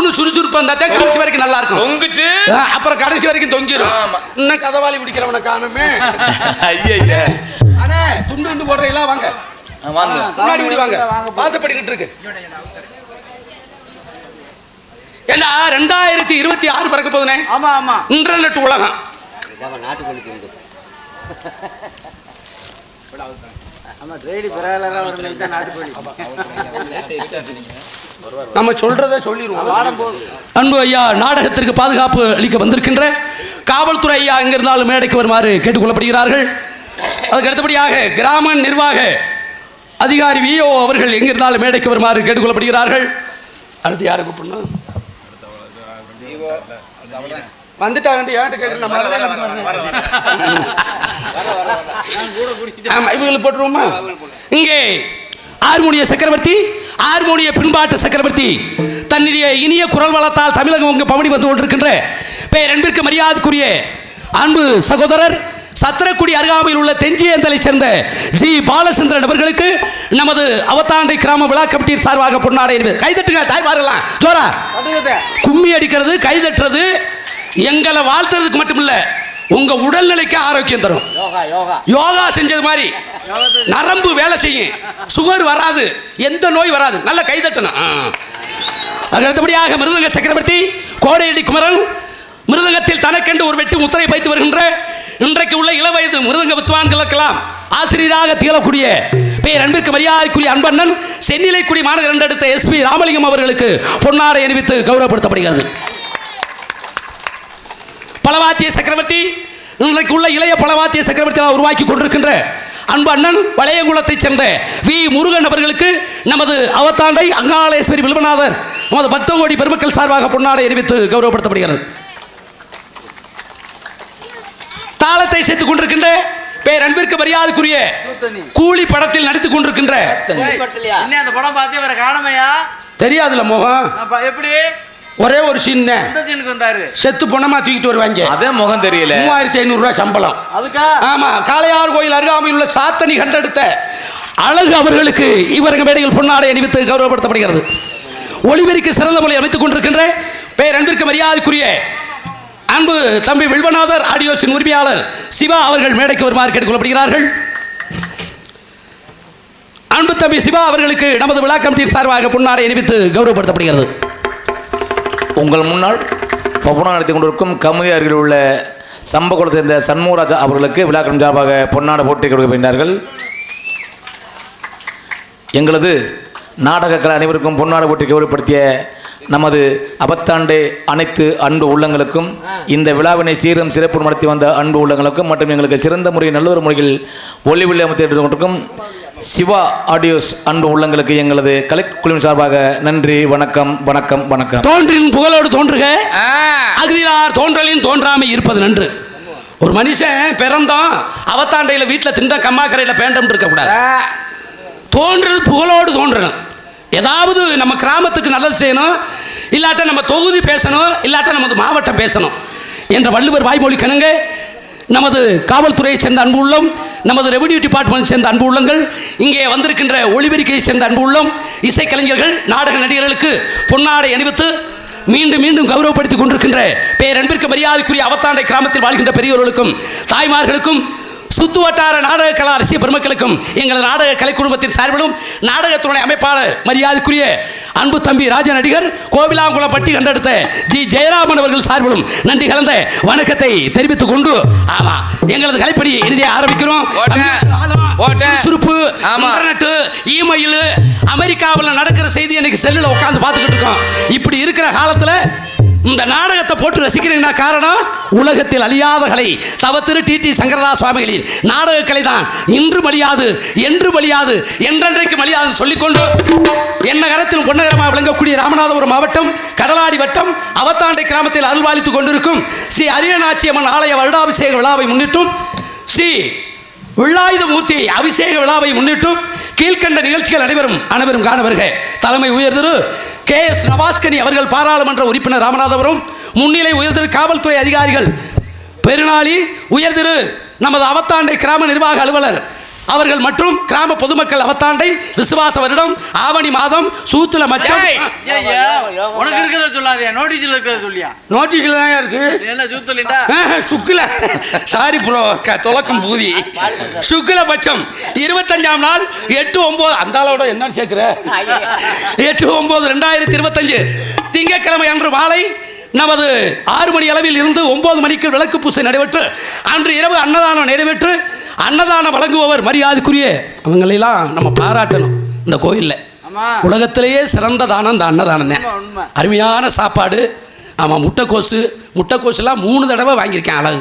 சுறுசுறுன்னு சுறுசுறுப்பா இருந்தா தான் கடைசி வரைக்கும் நல்லா இருக்கும். தொங்குச்சு அப்புறம் கடைசி வரைக்கும் தொங்கிரும். ஆமா. இன்னும் கதவாளி பிடிக்கிறவனை காணுமே. ஐயா அண்ணே துண்டு போடுறீங்களா? வாங்க வாங்க முன்னாடி இப்படி வாங்க. வாசப்படிக்கிட்டு இருக்கு. ஏண்டா 2026 பிறக்க போகுதுனே. ஆமா ஆமா. இன்டர்நெட் உலகம். நாட்டுக்கோழி திண்டு. ஆமா டெய்லி பரவாயில்ல ஒரு நாட்டுக்கோழி. நம்ம சொல்றதை சொல்லிடுவோம். அன்பு ஐயா, நாடகத்திற்கு பாதுகாப்பு அளிக்க வந்திருக்கின்ற காவல்துறை ஐயா எங்க இருந்தாலும் மேடைக்கு வருமாறு கேட்டுக்கொள்ளப்படுகிறார்கள். அதுக்கு அடுத்தபடியாக கிராம நிர்வாக அதிகாரி விஓ அவர்கள் எங்க இருந்தாலும் மேடைக்கு வருமாறு கேட்டுக்கொள்ளப்படுகிறார்கள். அடுத்து யாரை கூப்பிடணும்? வந்துட்டாங்க. இவங்களுக்கு போட்டுருவோமா? இங்கே ஹார்மோனிய சக்கரவர்த்தி, ஹார்மோனிய பின்பாட்டு சக்கரவர்த்தி தன்னுடைய இனிய குரல் வளத்தால் தமிழகம் உங்க பவனி வந்து கொண்டிருக்கின்ற பேரன்பிற்கு மரியாதைக்குரிய அன்பு சகோதரர் சத்திரக்குடி அருகாமையில் உள்ள தெஞ்சியந்தலை சேர்ந்த ஜி பாலச்சந்திரன் அவர்களுக்கு நமது அவத்தாண்டை கிராம விழா கமிட்டியின் சார்பாக பொன்னாடை. கைதட்டுங்க தாய்மாரெல்லாம் ஜோரா. கும்மி அடிக்கிறது, கைதட்டுறது எங்களை வாழ்த்துறதுக்கு மட்டும் இல்ல, உங்க உடல்நிலைக்கு ஆரோக்கியம் தரும். யோகா செஞ்சது மாதிரி நரம்பு வேலை செய்யும், சுகர் வராது, எந்த நோய் வராது. நல்ல கைதட்டணும். அடுத்தபடியாக மிருதங்க சக்கரவர்த்தி கோடையடி குமரன் மிருதங்கத்தில் தனக்கென்று ஒரு வெட்டு முத்திரை வைத்து வருகின்ற இன்றைக்கு உள்ள இளவயது மிருதங்க வித்வான்களுக்கெல்லாம் ஆசிரியராக திகழக்கூடிய பேரன்பிற்கு மரியாதைக்குரிய அன்பண்ணன் சென்னிலைக்குடி மாநகர் என்றெடுத்த எஸ்பி ராமலிங்கம் அவர்களுக்கு பொன்னாடை அணிவித்து கௌரவப்படுத்தப்படுகிறது. பலவாத்திய சக்கரவர்த்தி இன்றைக்கு உள்ள இளைய பலவாத்திய சக்கரவர்த்தியாக உருவாக்கி கொண்டிருக்கின்ற அன்பு அண்ணன் வளையங்குளத்தைச் சேர்ந்த வி முருகன் அவர்களுக்கு நமது அவத்தாண்டை அங்காளேஸ்வரி வில்வநாதர் நமது 10 கோடி பெருமக்கள் சார்பாக பொன்னாடை அறிவித்து கௌரவப்படுத்தப்படுகிறது. தாளத்தை சேர்த்துக் கொண்டிருக்கின்ற பேரன்பிற்கு மரியாதைக்குரிய கூலி படத்தில் நடித்துக் கொண்டிருக்கின்ற அந்த படம் பார்த்து இவரை காணமையா தெரியாதுல மோகம். எப்படி ஒரே ஒரு சீன் வந்தாரு, செத்து பொணமா தூக்கிட்டு வருவாங்க. அதே முகம் தெரியல. 3500 ரூபாய் சம்பளம். அதுக்கா? ஆமா. காளையார் கோயில் அருகாமையில் உள்ள சாத்தனி கண்டெடுத்த அழகு அவர்களுக்கு இவரங்க மேடையில் பொன்னாடை அணிவித்து கௌரவப்படுத்தப்படுகிறது. ஒளிபெருக்கு சிறந்த முறை அமைத்துக் கொண்டிருக்கின்ற பேரன்பிற்கு மரியாதைக்குரிய அன்பு தம்பி வில்வநாதர் ஆடியோஸின் உரிமையாளர் சிவா அவர்கள் மேடைக்கு வருமாறு கேட்டுக்கொள்ளப்படுகிறார்கள். அன்பு தம்பி சிவா அவர்களுக்கு நமது விழா கமிட்டியின் சார்பாக பொன்னாடை அணிவித்து கௌரவப்படுத்தப்படுகிறது. உங்கள் முன்னால் பப்புனா நடத்தி கொண்டிருக்கும் கமுதி அருகில் உள்ள சம்பகுளத்தை சேர்ந்த சண்முகராஜா அவர்களுக்கு விழா கமிட்டி சார்பாக பொன்னாடை போட்டி கொடுக்கப்படுகிறார்கள். எங்களது நாடக கலை அனைவருக்கும் பொன்னாடை போட்டி கௌரவப்படுத்திய நமது அவத்தாண்டை அனைத்து அன்பு உள்ளங்களுக்கும், இந்த விழாவினை சீரும் சிறப்பு நடத்தி வந்த அன்பு உள்ளங்களுக்கும் மற்றும் எங்களுக்கு சிறந்த முறையில் நல்லொரு முறையில் ஒளி விழா அமைத்து கொண்டிருக்கும் சிவா ஆடியோஸ் அன்பு உள்ளங்களுக்கு எங்களது கலைக்குழுவின் சார்பாக நன்றி, வணக்கம் வணக்கம் வணக்கம். தோன்றின் புகழோடு தோன்றுக, அகிலார் தோன்றலின் தோன்றாமை இருப்பது நன்று. ஒரு மனுஷன் பிறந்தோம் அவத்தாண்டையில் வீட்டில் திண்ட கம்மாக்கரையில் பேண்டம் இருக்கக்கூடாது. தோன்றது புகழோடு தோன்றணும். ஏதாவது நம்ம கிராமத்துக்கு நல்லது செய்யணும், இல்லாட்ட நம்ம தொகுதி பேசணும், இல்லாட்ட நமது மாவட்டம் பேசணும் என்ற வள்ளுவர் வாய்மொழி கணங்க நமது காவல்துறையை சேர்ந்த அன்பு உள்ளம், நமது ரெவன்யூ டிபார்ட்மெண்ட் சேர்ந்த அன்பு உள்ளங்கள், இங்கே வந்திருக்கின்ற ஒளிபெருக்கையை சேர்ந்த அன்பு உள்ளம், இசைக்கலைஞர்கள், நாடக நடிகர்களுக்கு பொன்னாடை அணிவித்து மீண்டும் மீண்டும் கௌரவப்படுத்திக் கொண்டிருக்கின்ற பேரன்பிற்கு மரியாதைக்குரிய அவத்தாண்டை கிராமத்தில் வாழ்கின்ற பெரியோர்களுக்கும் தாய்மார்களுக்கும் சுத்து வட்டார நாடக கலா ரசிக பெருமக்களுக்கும் எங்களது நாடக கலை குடும்பத்தின் சார்பிலும் நாடகத்துறை அமைப்பாளர் மரியாதைக்குரிய அன்பு தம்பி ராஜ நடிகர் கோவிலாங்குளம் பட்டி கண்டெடுத்த ஜி ஜெயராமன் அவர்கள் சார்பிலும் நன்றி கலந்த வணக்கத்தை தெரிவித்துக் கொண்டு ஆமா எங்களது கலைப்பணியை இறுதியாக ஆரம்பிக்கிறோம். சுறுசுறுப்பு, இன்டர்நெட், இமெயில், அமெரிக்காவில் நடக்கிற செய்தி எனக்கு செல்லில் உட்காந்து பார்த்துக்கிட்டு இருக்கோம். இப்படி இருக்கிற காலத்தில் இந்த நாடகத்தை போட்டு ரசிக்கிறீங்கன்னா காரணம் உலகத்தில் அழியாத கலை தவ திரு டி சங்கரதாஸ் சுவாமிகளின் நாடக கலை தான். இன்று மலியாது, என்று மலியாது, என்றென்றைக்கு மலியாது சொல்லிக்கொண்டு என்ன கரத்தில் பொன்னகரமாக விளங்கக்கூடிய ராமநாதபுரம் மாவட்டம் கடலாடி வட்டம் அவத்தாண்டை கிராமத்தில் அருள்பாலித்துக் கொண்டிருக்கும் ஸ்ரீ அரியநாச்சியம்மன் ஆலய வருடாபிஷேக விழாவை முன்னிட்டும் ஸ்ரீ விழாயுதமூர்த்தி அபிஷேக விழாவை முன்னிட்டும் கீழ்கண்ட நிகழ்ச்சிகள் அனைவரும் காண வருக. தலைமை உயர்திரு KS நவாஸ்கனி அவர்கள் பாராளுமன்ற உறுப்பினர் ராமநாதபுரம், முன்னிலை உயர்திரு காவல்துறை அதிகாரிகள் பெருநாளி, உயர்திரு நமது அவத்தாண்டை கிராம நிர்வாக அலுவலர் அவர்கள் மற்றும் கிராம பொதுமக்கள் அவத்தாண்டை விசுவாச வருடம் ஆவணி மாதம் சூத்துல மச்சம். உனக்கு இருக்கிறத சொல்லாதே, நோட்டீஸ்ல இருக்கிறத சொல்லியா? நோட்டீஸ்ல தான் இருக்கு. என்ன சூத்தலிண்டா? சுக்குல சாரி ப்ரோ, தொலக்கம் பூதி. சுக்குல பட்சம் 25ஆம் நாள் 8/9 அந்த அளவோட என்ன சேர்க்கிற 8/9/2025 திங்கட்கிழமை அன்று மாலை நமது 6 மணி அளவில் இருந்து 9 மணிக்கு விளக்கு பூசை நடைபெற்று அன்று இரவு அன்னதானம் நிறைவேற்று அன்னதானம் வழங்குபவர் மரியாதைக்குரிய அவங்களெல்லாம் நம்ம பாராட்டணும். இந்த கோயிலில் உலகத்திலேயே சிறந்த தானம் இந்த அன்னதானம் தான். அருமையான சாப்பாடு. ஆமாம், முட்டைக்கோசுலாம் 3 தடவை வாங்கியிருக்கேன். அழகு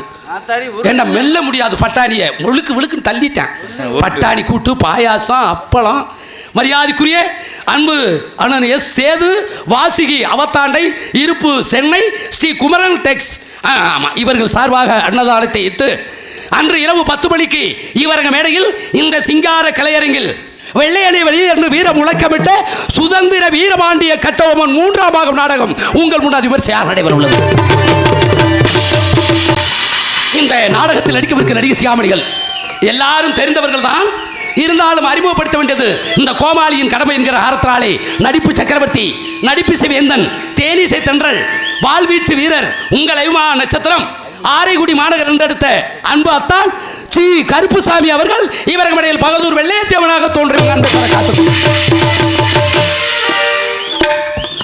என்ன மெல்ல முடியாது, பட்டாணியை முழுக்குன்னு தள்ளிட்டேன். பட்டாணி கூட்டு, பாயாசம், அப்பளம். மரியாதைக்குரிய அன்பு அண்ணன் எஸ் சேது வாசிகி அவத்தாண்டை இருப்பு சென்னை ஸ்ரீ குமரன் டெக்ஸ் ஆமாம் இவர்கள் சார்பாக அன்னதானத்தை இட்டு அன்று இரவு 10 மணிக்கு இவரங்க மேடையில் இந்த சிங்கார கலையரங்கில் வெள்ளையணி வெளியே என்று வீர முழக்கமிட்ட சுதந்திர வீரபாண்டிய கட்டபொம்மன் 3ஆம் பாகம் நாடகம் உங்கள் முன்னாடி விமர்சையாக நடைபெற உள்ளது. இந்த நாடகத்தில் நடிக்கவிருக்கிற நடிகை சியாமணிகள் எல்லாரும் தெரிந்தவர்கள் தான். இருந்தாலும் அறிமுகப்படுத்த வேண்டியது இந்த கோமாளியின் கடமை என்கிற ஆரத்தினாலே நடிப்பு சக்கரவர்த்தி, நடிப்பு வேந்தன், தேனிசை தென்றல், வாழ்வீச்சு வீரர், உங்கள் அபிமான நட்சத்திரம், ஆரைக்குடி மாநகர் என்றெடுத்த அன்பு அத்தான் ஸ்ரீ கருப்புசாமி அவர்கள் இவர்கள் மடையில் பகதூர் வெள்ளையத்தேவனாக தோன்றிய அன்பை பெற காத்து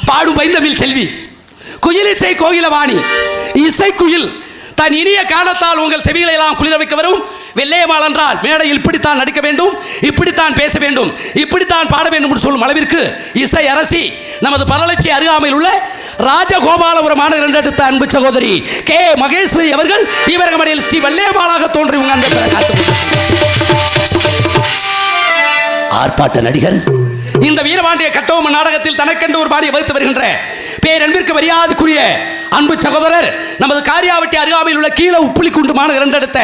பாடும் பைந்தமிழ் செல்வி குயிலிசை கோகிலவாணி இசைக்குயில் தன் இனிய காரணத்தால் உங்கள் செவிகளை எல்லாம் குளிர வைக்க வரும் வெள்ளையம்மாள் என்றால் மேடையில் இப்படித்தான் நடிக்க வேண்டும், இப்படித்தான் பேச வேண்டும், இப்படித்தான் பாட வேண்டும் என்று சொல்லும் அளவிற்கு இசை அரசி நமது பரலட்சி அருகாமையில் உள்ள ராஜகோபாலபுரம் மாநகர் என்றெடுத்த அன்பு சகோதரி கே மகேஸ்வரி அவர்கள் இவர்கள் மடையில் ஸ்ரீ வெள்ளையம்மாளாக தோன்றி உங்க அன்பை பெற காத்து ஆர்ப்பாட்ட நடிகர் இந்த வீரபாண்டிய கட்டபொம்மன் நாடகத்தில் தனக்கென்று ஒரு பாணியை வகுத்து வருகின்ற பேரன்பிற்கு மரியாதைக்குரிய அன்பு சகோதரர் நமது காரியாவட்டி அருகாமையில் உள்ள கீழ உப்புளிக்குண்டு மாநகர் என்றெடுத்த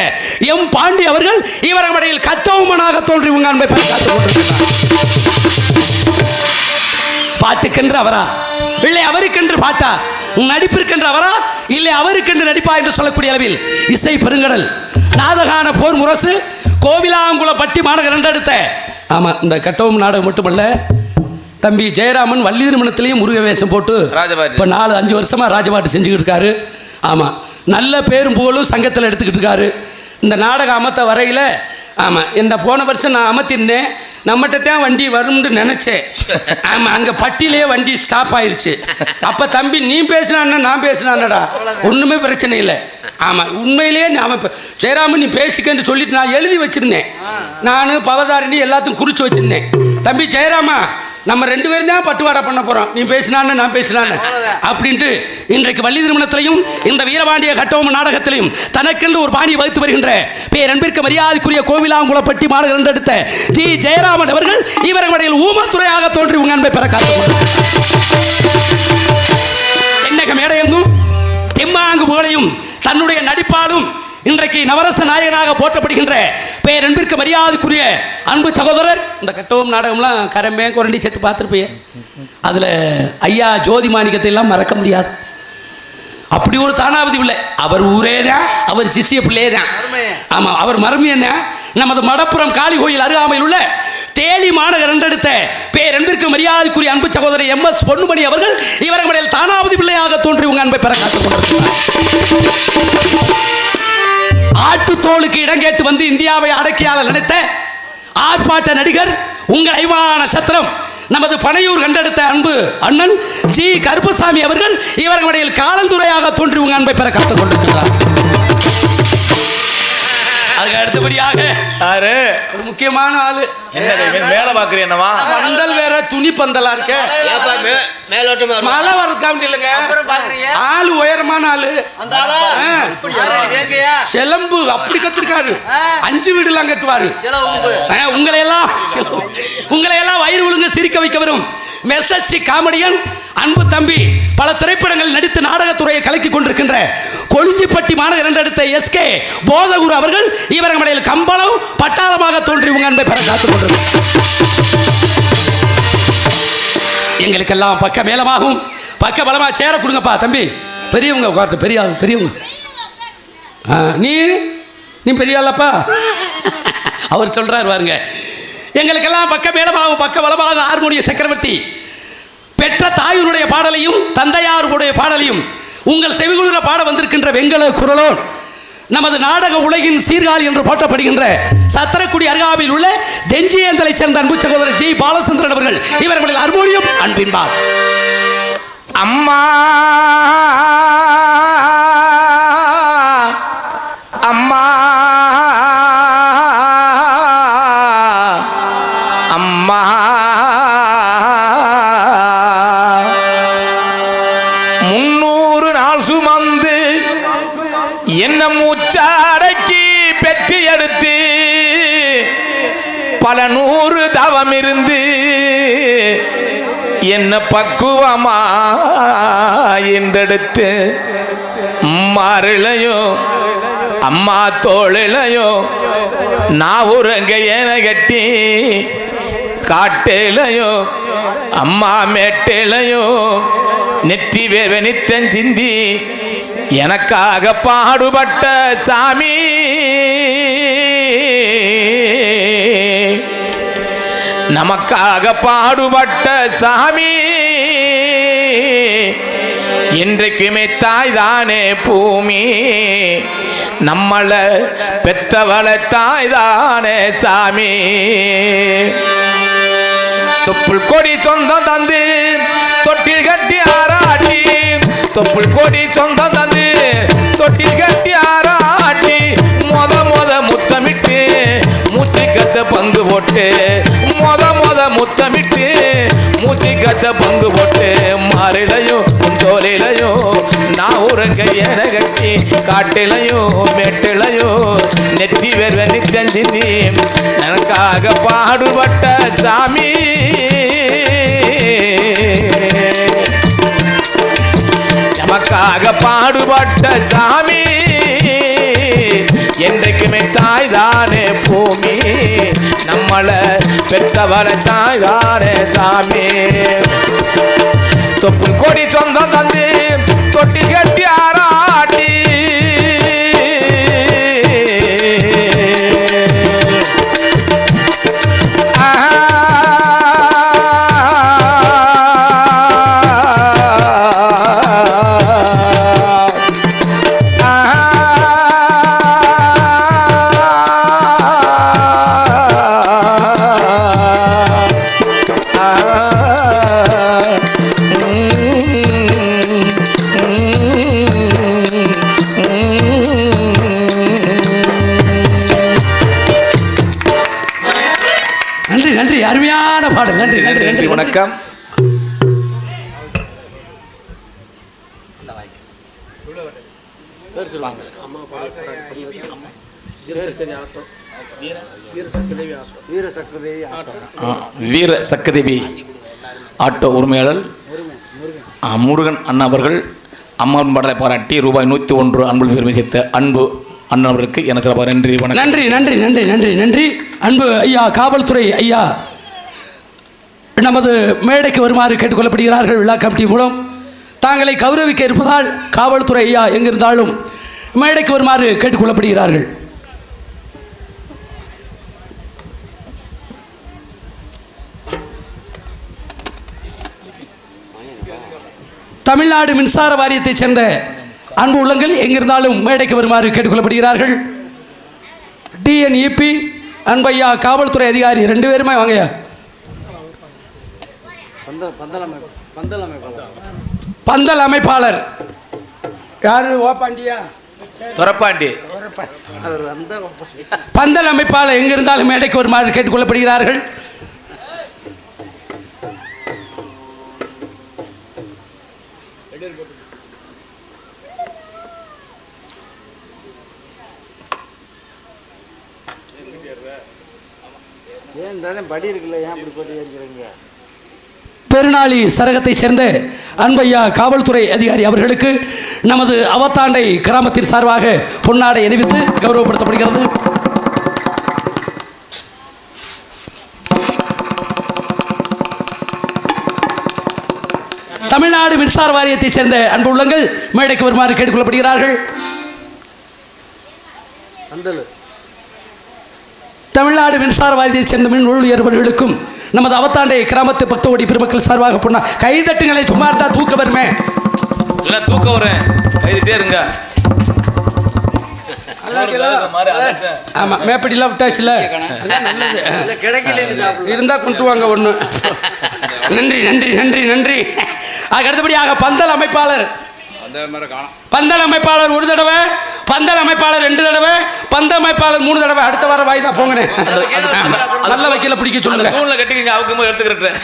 எம் பாண்டி அவர்கள் இவரது மடையில் கட்டபொம்மனாக தோன்றி உங்க அன்பை காத்துக் கொண்டிருக்கிறார். பாட்டுக்கென்று அவரா இல்லை அவருக்கென்று பாட்டா, நடிப்பிற்கென்று அவரா இல்லை அவருக்கென்று நடிப்பா என்று சொல்லக்கூடிய அளவில் இசை பெருங்கடல் நாடகான போர் முரசு கோவிலாங்குளப்பட்டி மாநகர் என்றெடுத்த ஆமா இந்த கட்டபொம்மன் நாடகம் மட்டுமல்ல, தம்பி ஜெயராமன் வள்ளி திருமணத்திலையும் முருக வேஷம் போட்டு இப்போ 4-5 வருஷமா ராஜபாட்டு செஞ்சுக்கிட்டு இருக்காரு. ஆமாம், நல்ல பேரும் புகழும் சங்கத்தில் எடுத்துக்கிட்டு இருக்காரு. இந்த நாடகம் அமர்த்த வரையில் ஆமாம் என்ன போன வருஷம் நான் அமர்த்திருந்தேன், நம்மகிட்ட தான் வண்டி வரும்னு நினச்சேன். ஆமாம், அங்கே பட்டியிலே வண்டி ஸ்டாப் ஆயிடுச்சு. அப்போ தம்பி நீ பேசினான்னா நான் பேசினானடா ஒன்றுமே பிரச்சனை இல்லை. ஆமாம், உண்மையிலேயே நாம் இப்போ ஜெயராமன் நீ பேசிக்கன்னு சொல்லிட்டு நான் எழுதி வச்சுருந்தேன். நான் பவதாரிணி எல்லாத்தையும் குறித்து வச்சுருந்தேன். தம்பி ஜெயராமா நம்ம 2 பேரும் தான் பட்டுவாடா பண்ண போகிறோம், நீ பேசினான்னு நான் பேசினான்னு அப்படின்ட்டு இன்றைக்கு வள்ளி திருமணத்திலையும் இந்த வீரபாண்டிய கட்டபொம்மன் நாடகத்திலையும் தனக்கென்று ஒரு பாணியை வகுத்து வருகின்ற பேரன்பிற்கு மரியாதைக்குரிய கோவிலாங்குளப்பட்டி மாநகர் என்றெடுத்த ஜி ஜெயராமன் அவர்கள் இவர்கள் மடையில் ஊமத்துறையாக தோன்றி உங்க அன்பை பெற காத்து என்னக மேடையெங்கும் தெம்மாங்கு புகழையும் தன்னுடைய நடிப்பாலும் இன்றைக்கு நவரச நாயகனாக போற்றப்படுகின்ற பேரன்பிற்கு மரியாதைக்குரிய அன்பு சகோதரர் இந்த கட்டபொம்மன் நாடகம்லாம் கரம்பே குரண்டி செட்டு பார்த்துருப்பே, அதில் ஐயா ஜோதி மாணிக்கத்தை எல்லாம் மறக்க முடியாது. அப்படி ஒரு தானாவதி பிள்ளை, அவர் ஊரே தான், அவர் சிஷிய பிள்ளையே தான். ஆமாம், அவர் மருமையன் தான். நமது மடப்புறம் காளி கோயில் அருகாமையில் உள்ள தேலி மாநகர் என்றெடுத்த பேரன்பிற்கு மரியாதைக்குரிய அன்பு சகோதரர் MS பொன்னுமணி அவர்கள் இவர்கள் மடையில் தானாவதி பிள்ளையாக தோன்றி உங்க அன்பை பெற காத்துக் கொண்டிருக்கிறார். ஆட்டுத்தோளுக்கு இடம் கேட்டு வந்து இந்தியாவை அடக்கியாள நினைத்த ஆர்ப்பாட்ட நடிகர் உங்கள் அபிமான நட்சத்திரம் நமது பனையூர் கண்டெடுத்த அன்பு அண்ணன் ஜி கருப்புசாமி அவர்கள் இவர்கள் மடையில் காலந்துரையாக தோன்றி உங்க அன்பை பெற காத்துக் கொண்டிருக்கிறார். அதுக்கு அடுத்தபடியாக ஒரு முக்கியமான ஆளு வேலை பார்க்குறேன் என்னவா பந்தல் வேற துணி பந்தலா இருக்க மழை வரதுக்காண்டி இல்லைங்க, ஆளு உயரமான ஆளு செலம்பு அப்படி கத்திருக்காரு, 5 வீடுலாம் கட்டுவாரு. உங்களை எல்லாம் வயிறு ஒழுங்கு சிரிக்க வைக்க வரும் மெசஸ்டி காமெடியன் அன்பு தம்பி பல திரைப்படங்கள் நடித்து நாடகத்துறையை கலக்கி கொண்டிருக்கின்ற கொழிஞ்சிப்பட்டி மாநகர் என்றெடுத்த SK போதகுரு அவர்கள் இவர்கள் மடையில் கம்பளம் பட்டாளமாக தோன்றி உங்க அன்பை பெற காத்துக் கொண்டிருக்கிறார். எங்களுக்கெல்லாம் பக்க மேலமாகும் பக்க பலமா சேர கொடுங்கப்பா தம்பி, பெரியவங்க உட்கார்ந்து பெரியவங்க நீ பெரிய ஆளப்பா அவர் சொல்றார் பாருங்க, எங்களுக்கெல்லாம் பக்க மேலமாகவும் பக்க வளமாக ஹார்மோனிய சக்கரவர்த்தி பெற்ற தாயுடைய பாடலையும் தந்தையாருடைய பாடலையும் உங்கள் செவிகுளிர பாட வந்திருக்கின்ற வெங்கல குரலோன் நமது நாடக உலகின் சீர்காழி என்று போற்றப்படுகின்ற சத்திரக்குடி அருகாமையில் உள்ள தெஞ்சியந்தலை சேர்ந்த அன்பு சகோதரர் ஜி பாலச்சந்திரன் அவர்கள் இவர்களில் ஹார்மோனியம் அன்பின்பார். அம்மா அம்மா அம்மா 300 நாள் சுமந்து என்ன மூச்சாடைக்கு பெற்று எடுத்து பல 100 தவம் இருந்து என்ன பக்குவமா என்றெடுத்து மாறிலையோ அம்மா தோளிலையோ நான் உறங்க ஏன கட்டி காட்டிலையோ அம்மா மேட்டிலையோ நெற்றி வேவனித்தன் சிந்தி எனக்காக பாடுபட்ட சாமி நமக்காக பாடுபட்ட சாமி இன்றைக்குமே தாய் தானே பூமி நம்மள பெற்றவள தாய் தானே சாமி தொப்புள் கொடி சொந்தம் தந்து தொட்டில் கட்டி ஆராட்டி தொப்புள் கொடி சொந்தம் தந்து தொட்டில் கட்டி ஆராட்டி மொத முத்தமிட்டு மூச்சு கத்த பங்கு போட்டு மொத முத்தமிட்டு மூச்சு கத்த பங்கு போட்டு மாறிலையோ தோலிலையோ நான் உறங்க என கட்டி காட்டிலையோ மேட்டிலையோ நெற்றி வேர்வ நித்தஞ்சிந்தி எனக்காக பாடுபட்ட சாமி நமக்காக பாடுபட்ட சாமி என்றைக்குமே தாய் தானே பூமி நம்மள பெற்றவள தாய் தானே சாமி தொப்புள் கொடி சொந்தம் தந்து தொட்டி கட்டி ஆராட்டி நன்றி நன்றி, அருமையான பாடல். நன்றி நன்றி நன்றி, வணக்கம். வீர சக்கதேவி ஆட்டோ உரிமையாளர் முருகன் அண்ணா அவர்கள் அம்மாவின் பாடலை பாராட்டி ரூபாய் 101 அன்பு பெருமை சேர்த்த அன்பு அண்ணன் அவர்களுக்கு என்ன சிறப்பாக நன்றி. நன்றி நன்றி நன்றி நன்றி நன்றி. அன்பு ஐயா காவல்துறை ஐயா நமது மேடைக்கு வருமாறு கேட்டுக்கொள்ளப்படுகிறார்கள். விழா கமிட்டி மூலம் தாங்களை கௌரவிக்க இருப்பதால் காவல்துறை ஐயா எங்கிருந்தாலும் மேடைக்கு வருமாறு கேட்டுக்கொள்ளப்படுகிறார்கள். தமிழ்நாடு மின்சார வாரியத்தைச் சேர்ந்த அன்பு உள்ளங்கள் எங்கிருந்தாலும் மேடைக்கு வருமாறு கேட்டுக்கொள்ளப்படுகிறார்கள். டிஎன்இபி அன்பையா காவல்துறை அதிகாரி 2 பேருமே வாங்கய்யா. பந்தல் அமைப்பாளர் யாரு? ஓப்பாண்டியா துரப்பாண்டி. பந்தல் அமைப்பாளர் எங்கிருந்தாலும் மேடைக்கு வருமாறு கேட்டுக்கொள்ளப்படுகிறார்கள். பெருநாளி சரகத்தை சேர்ந்த அன்பையா காவல்துறை அதிகாரி அவர்களுக்கு நமது அவத்தாண்டை கிராமத்தின் சார்பாக பொன்னாடை அணிவித்து கௌரவப்படுத்தப்படுகிறது. தமிழ்நாடு மின்சார வாரியத்தைச் சேர்ந்த அன்பு உள்ளங்கள் மேடைக்கு வருமாறு கேட்டுக்கொள்ளப்படுகிறார்கள். தமிழ்நாடு மின்சார வாரியத்தைச் சேர்ந்த மின் ஊழியர்களுக்கும் நமது அவத்தாண்டை கிராமத்து பக்தோடி பெருமக்கள் சார்பாக பொண்ணா கைதட்டுங்களை சும்மா இருந்தா தூக்க வருமே. இல்லை தூக்க வரேன், கைதிட்டே இருங்க. ஆமா மேப்படிலாம் விட்டாச்சுல, இருந்தா கொண்டு வாங்க ஒண்ணு. நன்றி நன்றி நன்றி நன்றி. அடுத்தபடியாக பந்தல் அமைப்பாளர் ஒரு தடவை, பந்தல் அமைப்பாளர் 2 தடவை, பந்த அமைப்பாளர் 3 தடவை. அடுத்த வாரம் வாய்தா போங்கண்ணே. நல்ல வைக்கல பிடிக்க சொல்லுங்க. கட்டிக்கங்க, அவங்க எடுத்துக்கிறேன்.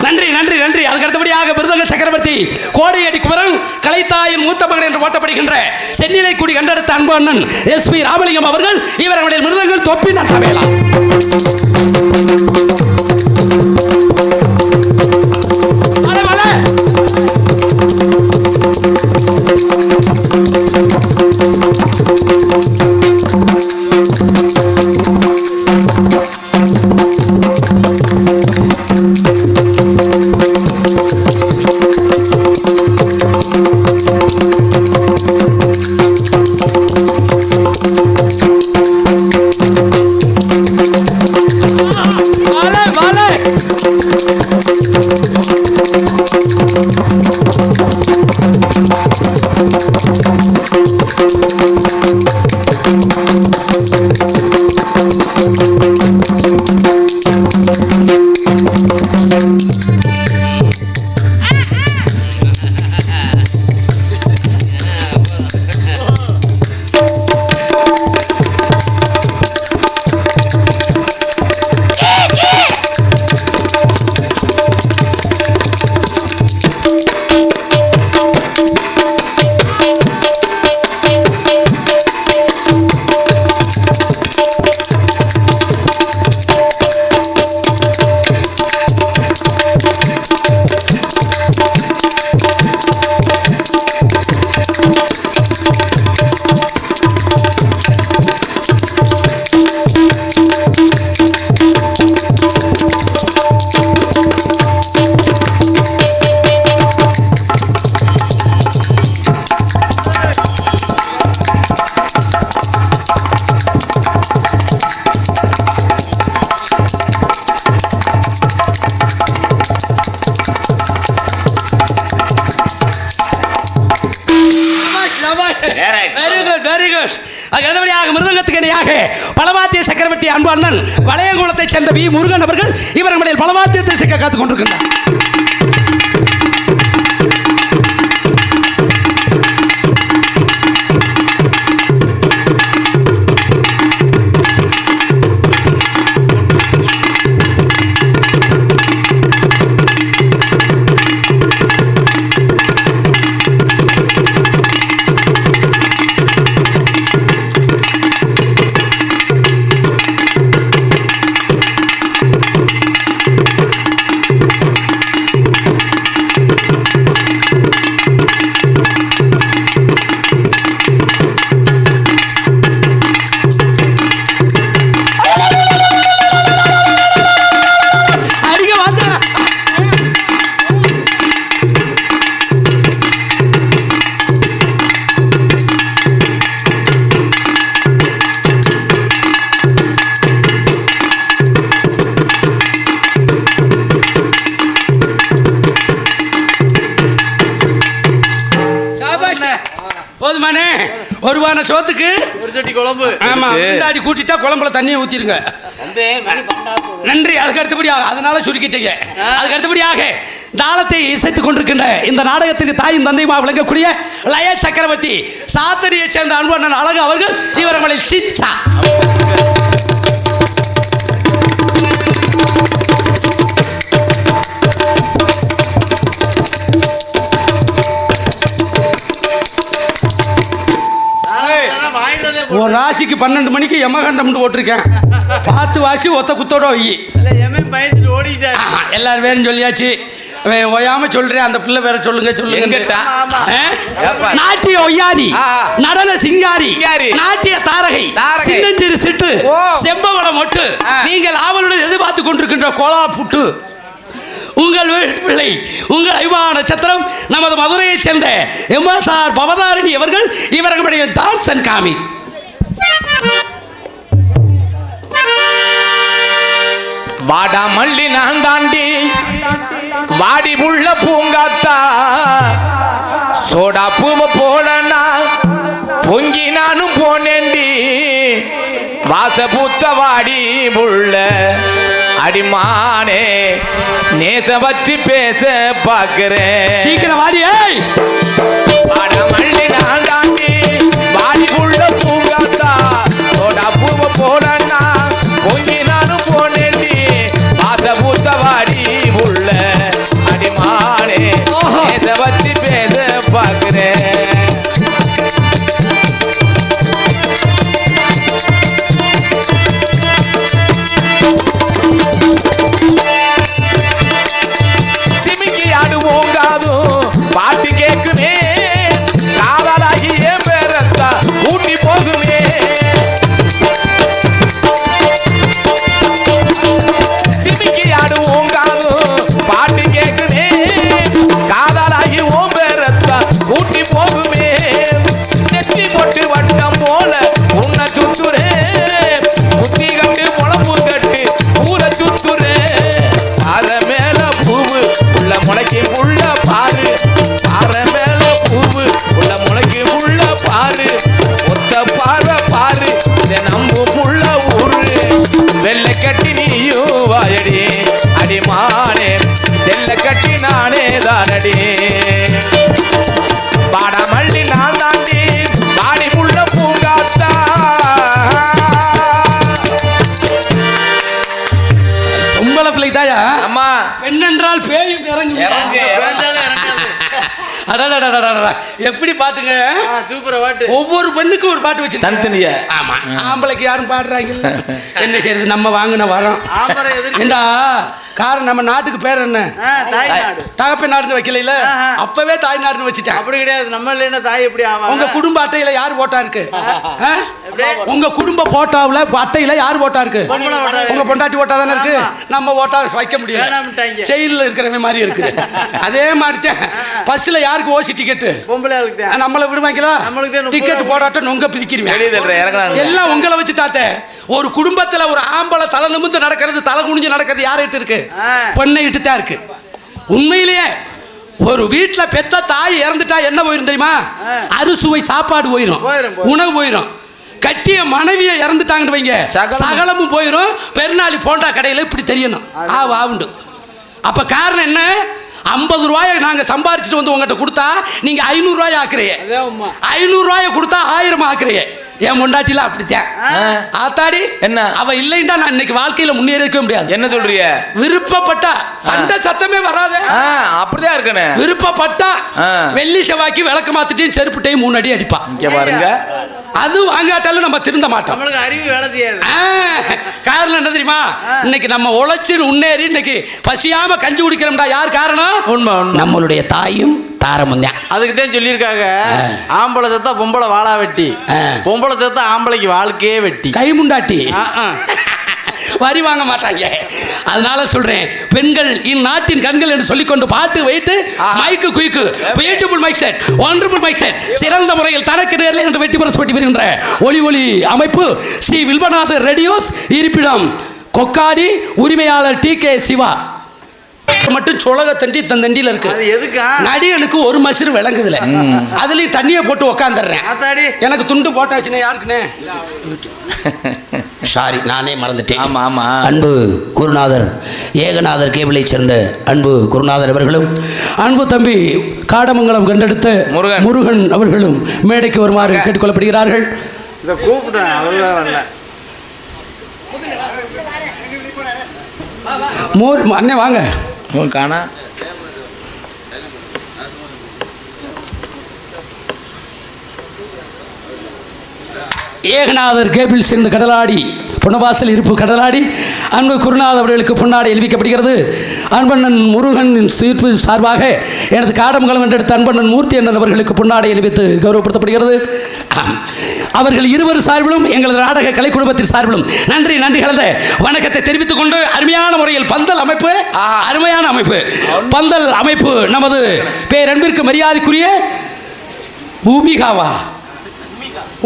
நன்றி நன்றி நன்றி. அதுக்கு அடுத்தபடியாக விருதுங்க சக்கரவர்த்தி கோடியடி குமரன் கலைத்தாயின் மூத்த மகன் என்று ஓட்டப்படுகின்ற சென்னிலைக்குடி கண்டெடுத்த அன்பு அண்ணன் SP ராமலிங்கம் அவர்கள் இவர்களுடைய மிருதங்கள் தொப்பி நட்டவேலா. மிருதங்கத்துக்கு இணையாக பலவாத்திய சக்கரவர்த்தி அன்பு அண்ணன் வளையங்குளத்தைச் சேர்ந்த வி முருகன் அவர்கள் இவர்கள் பலவாத்தியத்தை சிக்க காத்துக் கொண்டிருக்கின்றார். போதுமானே, ஒருவான சோத்துக்கு ஒரு சட்டி குழம்பு. ஆமா, விருந்தாடி கூட்டிட்டா குழம்புல தண்ணியை ஊத்திருங்க. நன்றி. அதுக்கு அடுத்தபடியாக, அதனால சுருக்கிட்டீங்க. அதுக்கு அடுத்தபடியாக தாளத்தை இசைத்துக் கொண்டிருக்கின்ற இந்த நாடகத்துக்கு தாயும் தந்தையுமா விளங்கக்கூடிய லய சக்கரவர்த்தி சாத்தனியை சேர்ந்த அன்பண்ணன் அழகு அவர்கள் இவர்களில் சிச்சா. ஒரு ராசிக்கு 12 மணிக்கு யமகண்டம் ஓட்டிருக்கேன். பார்த்து வாசி ஒத்த குத்தோட வை. எல்லாரும் வேறும் சொல்லியாச்சு. ஓயாம சொல்றேன், அந்த பிள்ளை வேற சொல்லுங்க சொல்லுங்க. நாட்டிய ஒய்யாரி, நடன சிங்காரி, நாட்டிய தாரகை, சின்னஞ்சிறு சிட்டு, செம்பவளம் மொட்டு, நீங்கள் ஆவலுடன் எதிர்பார்த்து கொண்டிருக்கின்ற கோலா புட்டு உங்கள் பிள்ளை, உங்கள் அபிமான நட்சத்திரம் நமது மதுரையைச் சேர்ந்த MSR பவதாரிணி அவர்கள் இவர்களுடைய டான்ஸ் அண்ட் காமி. வாடா மல்லி நான் தாண்டி வாடி உள்ள பூங்காத்தா சோடா பூவை போலனா பொங்கி நானும் போனேண்டி வாச பூத்த வாடி உள்ள அடிமானே நேச வச்சு பேச பாக்குறேன். சீக்கிரம் வாடி. ஏய் வாடா மல்லி நான் தாண்டி வாடி உள்ள பூங்காத்தா சோடா பூவை போலனா பொங்கி நானும் போனேண்டி வாச பூத்த வாடி உள்ள அடிமானே நேச வச்சு பேச பாக்குறேன். சிமிக்கி ஆடுவோம் காதும் பாட்டு கேட்குமே காதலாகி என் பேரத்தா கூட்டி போகுமே. சிமிக்கி ஆடுவோம் காதும் பாட்டு கேட்குமே காதலாகி ஓம் பேரத்தா கூட்டி போகுமே. நெத்தி போட்டு வட்டம் போல உன்னை சுத்துறே புத்தி கட்டு முளப்பு கட்டு ஊர சுத்துறே. அற மேல பூவு உள்ள முளைக்கு உள்ள பாரு அற மேல பூவு உள்ள முளைக்கு உள்ள பாரு ஒத்த பாரு பாரு இதை நம்பு உள்ள ஊரு வெள்ளை கட்டி நீயும் வாயடி அடிமானே செல்ல கட்டி நானே தானடி. வாடா மல்லி நான் தாண்டி வாடி உள்ள பூங்காத்தா. பொம்பளை பிள்ளை தாயா அம்மா பெண் என்றால் பேயும் இறங்கி இறங்கு அடடடடடடட. எப்படி பாட்டுங்க சூப்பரா பாட்டு. ஒவ்வொரு பெண்ணுக்கும் ஒரு பாட்டு வச்சு தனித்தனியா. ஆமா ஆம்பளைக்கு யாரும் பாடுறாங்க என்ன செய்யறது நம்ம வாங்கின வரோம் ஆம்பரை எதிர்க்கு. ஏண்டா காரணம் நம்ம நாட்டுக்கு பேர் என்ன தாய்நாடு. தகப்ப நாடுன்னு வைக்கல அப்பவே தாய் நாடுன்னு வச்சுட்டேன். அப்படி கிடையாது. நம்ம இல்லைன்னா தாய் எப்படி ஆவாங்க? உங்க குடும்ப அட்டையில யார் போட்டா இருக்கு? உங்க குடும்ப போட்டோவில் அட்டையில யார் போட்டா இருக்கு? பொம்பளை ஓட்டா இருக்கு. உங்க பொண்டாட்டி ஓட்டா தானே இருக்கு. நம்ம ஓட்டா வைக்க முடியல. வேணாம்ட்டாங்க. ஜெயிலில் இருக்கிறவங்க மாதிரி இருக்கு. அதே மாதிரி தான் பஸ்ல யாருக்கு ஓசி டிக்கெட்டு? பொம்பளை ஆளுக்கு தான். நம்மளை விடுவாங்களா? நம்மளுக்கு தான் டிக்கெட் போடாட்ட நொங்க பிரிக்கிறீங்க. எல்லாம் உங்களை வச்சு தாத்தே. ஒரு குடும்பத்துல ஒரு ஆம்பளை தலை நிமிர்ந்து நடக்கிறது தலை குனிஞ்சு நடக்கிறது யார்கிட்ட இருக்கு? பொண்ணை இட்டு தான் இருக்கு. உண்மையிலேயே ஒரு வீட்டுல பெத்த தாய் இறந்துட்டா என்ன போயிரும் தெரியுமா? அறுசுவை சாப்பாடு போயிரும், உணவு போயிரும். கட்டிய மனைவியை இறந்துட்டாங்கன்னு வைங்க சகலமும் போயிரும். பெருநாளி போண்டா கடையில இப்படி தெரியணும் ஆவுண்டு. அப்ப காரணம் என்ன? 50 ரூபாயை நாங்க சம்பாரிச்சுட்டு வந்து உங்ககிட்ட கொடுத்தா நீங்க 500 ரூபாய் ஆக்குறீங்க. 500 ரூபாயை கொடுத்தா 1000 ஆக்குறீங்க. என் பொண்டாட்டில அப்படித்தான். ஆத்தாடி என்ன அவ இல்லைன்னா நான் இன்னைக்கு வாழ்க்கையில முன்னேறிக்க முடியாது. என்ன சொல்றீங்க? விருப்பப்பட்டா சண்டை சத்தமே வராது. அப்படிதான் இருக்கனே. விருப்பப்பட்டா வெள்ளி செவ்வாய்க்கு விளக்கு மாத்திட்டையும் செருப்புட்டையும் 3 அடி அடிப்பா. இங்க பாருங்க. அது வாங்காட்டாலும் நம்ம திருந்த மாட்டோம். நம்மளுக்கு அறிவு வேலை செய்யாது. காரணம் என்ன தெரியுமா? இன்னைக்கு நம்ம உழைச்சு முன்னேறி இன்னைக்கு பசியாம கஞ்சி குடிக்கிறோம்டா. யார் காரணம்? உண்மை உண்மை. நம்மளுடைய தாயும் தாரமும் தான். அதுக்கு தான் சொல்லியிருக்காங்க ஆம்பளை செத்தா பொம்பளை வாழா வெட்டி, பொம்பளை செத்தா ஆம்பளைக்கு வாழ்க்கையே வெட்டி. கை முண்டாட்டி வரி வாங்க மாட்டாங்க. அதனால சொல்றேன் பெண்கள் இந்நாட்டின் கண்கள் என்று சொல்லிக்கொண்டு பாட்டு வைத்து mic quick beautiful mic set wonderful mic set சிறந்த முறையில் தனக்கு நேரில் என்று வெற்றி பெறப்பட்டு வருகின்ற ஒளி அமைப்பு ஸ்ரீ வில்வநாதர் ரேடியோஸ் இருப்பிடம் கொக்காடி உரிமையாளர் TK சிவா மட்டும் சொலக தண்டி தண்டியில இருக்கு. நடிகனுக்கு ஒரு மசிறு விளங்குதுல அதுலயும் தண்ணியை போட்டு உக்காந்துடுறேன். எனக்கு துண்டு போட்டாச்சுனே யாருக்குனே சாரி நானே மறந்துட்டேன். ஆமா ஆமா. அன்பு குருநாதர் ஏகநாதர் கேபிளை சேர்ந்த அன்பு குருநாதர் அவர்களும் அன்பு தம்பி காடமங்கலம் கண்டெடுத்த முருகன் அவர்களும் மேடைக்கு வருமாறு கேட்டுக்கொள்ளப்படுகிறார்கள். அண்ணே வாங்க காணா. ஏகநாதர் கேபிள் சேர்ந்த கடலாடி புனவாசல் இருப்பு கடலாடி அன்பு குருநாதர் அவர்களுக்கு பொன்னாடை எழுப்பிக்கப்படுகிறது. அன்பண்ணன் முருகன் சீர்ப்பு சார்பாக எனது காடமங்கலம் என்றெடுத்த அன்பண்ணன் மூர்த்தி அண்ணன் அவர்களுக்கு பொன்னாடை எழுப்பித்து கௌரவப்படுத்தப்படுகிறது. அவர்கள் இருவர் சார்பிலும் எங்களது நாடக கலை குடும்பத்தின் சார்பிலும் நன்றி கலந்த வணக்கத்தை தெரிவித்துக் கொண்டு அருமையான முறையில் பந்தல் அமைப்பு அருமையான அமைப்பு பந்தல் அமைப்பு நமது பேரன்பிற்கு மரியாதைக்குரிய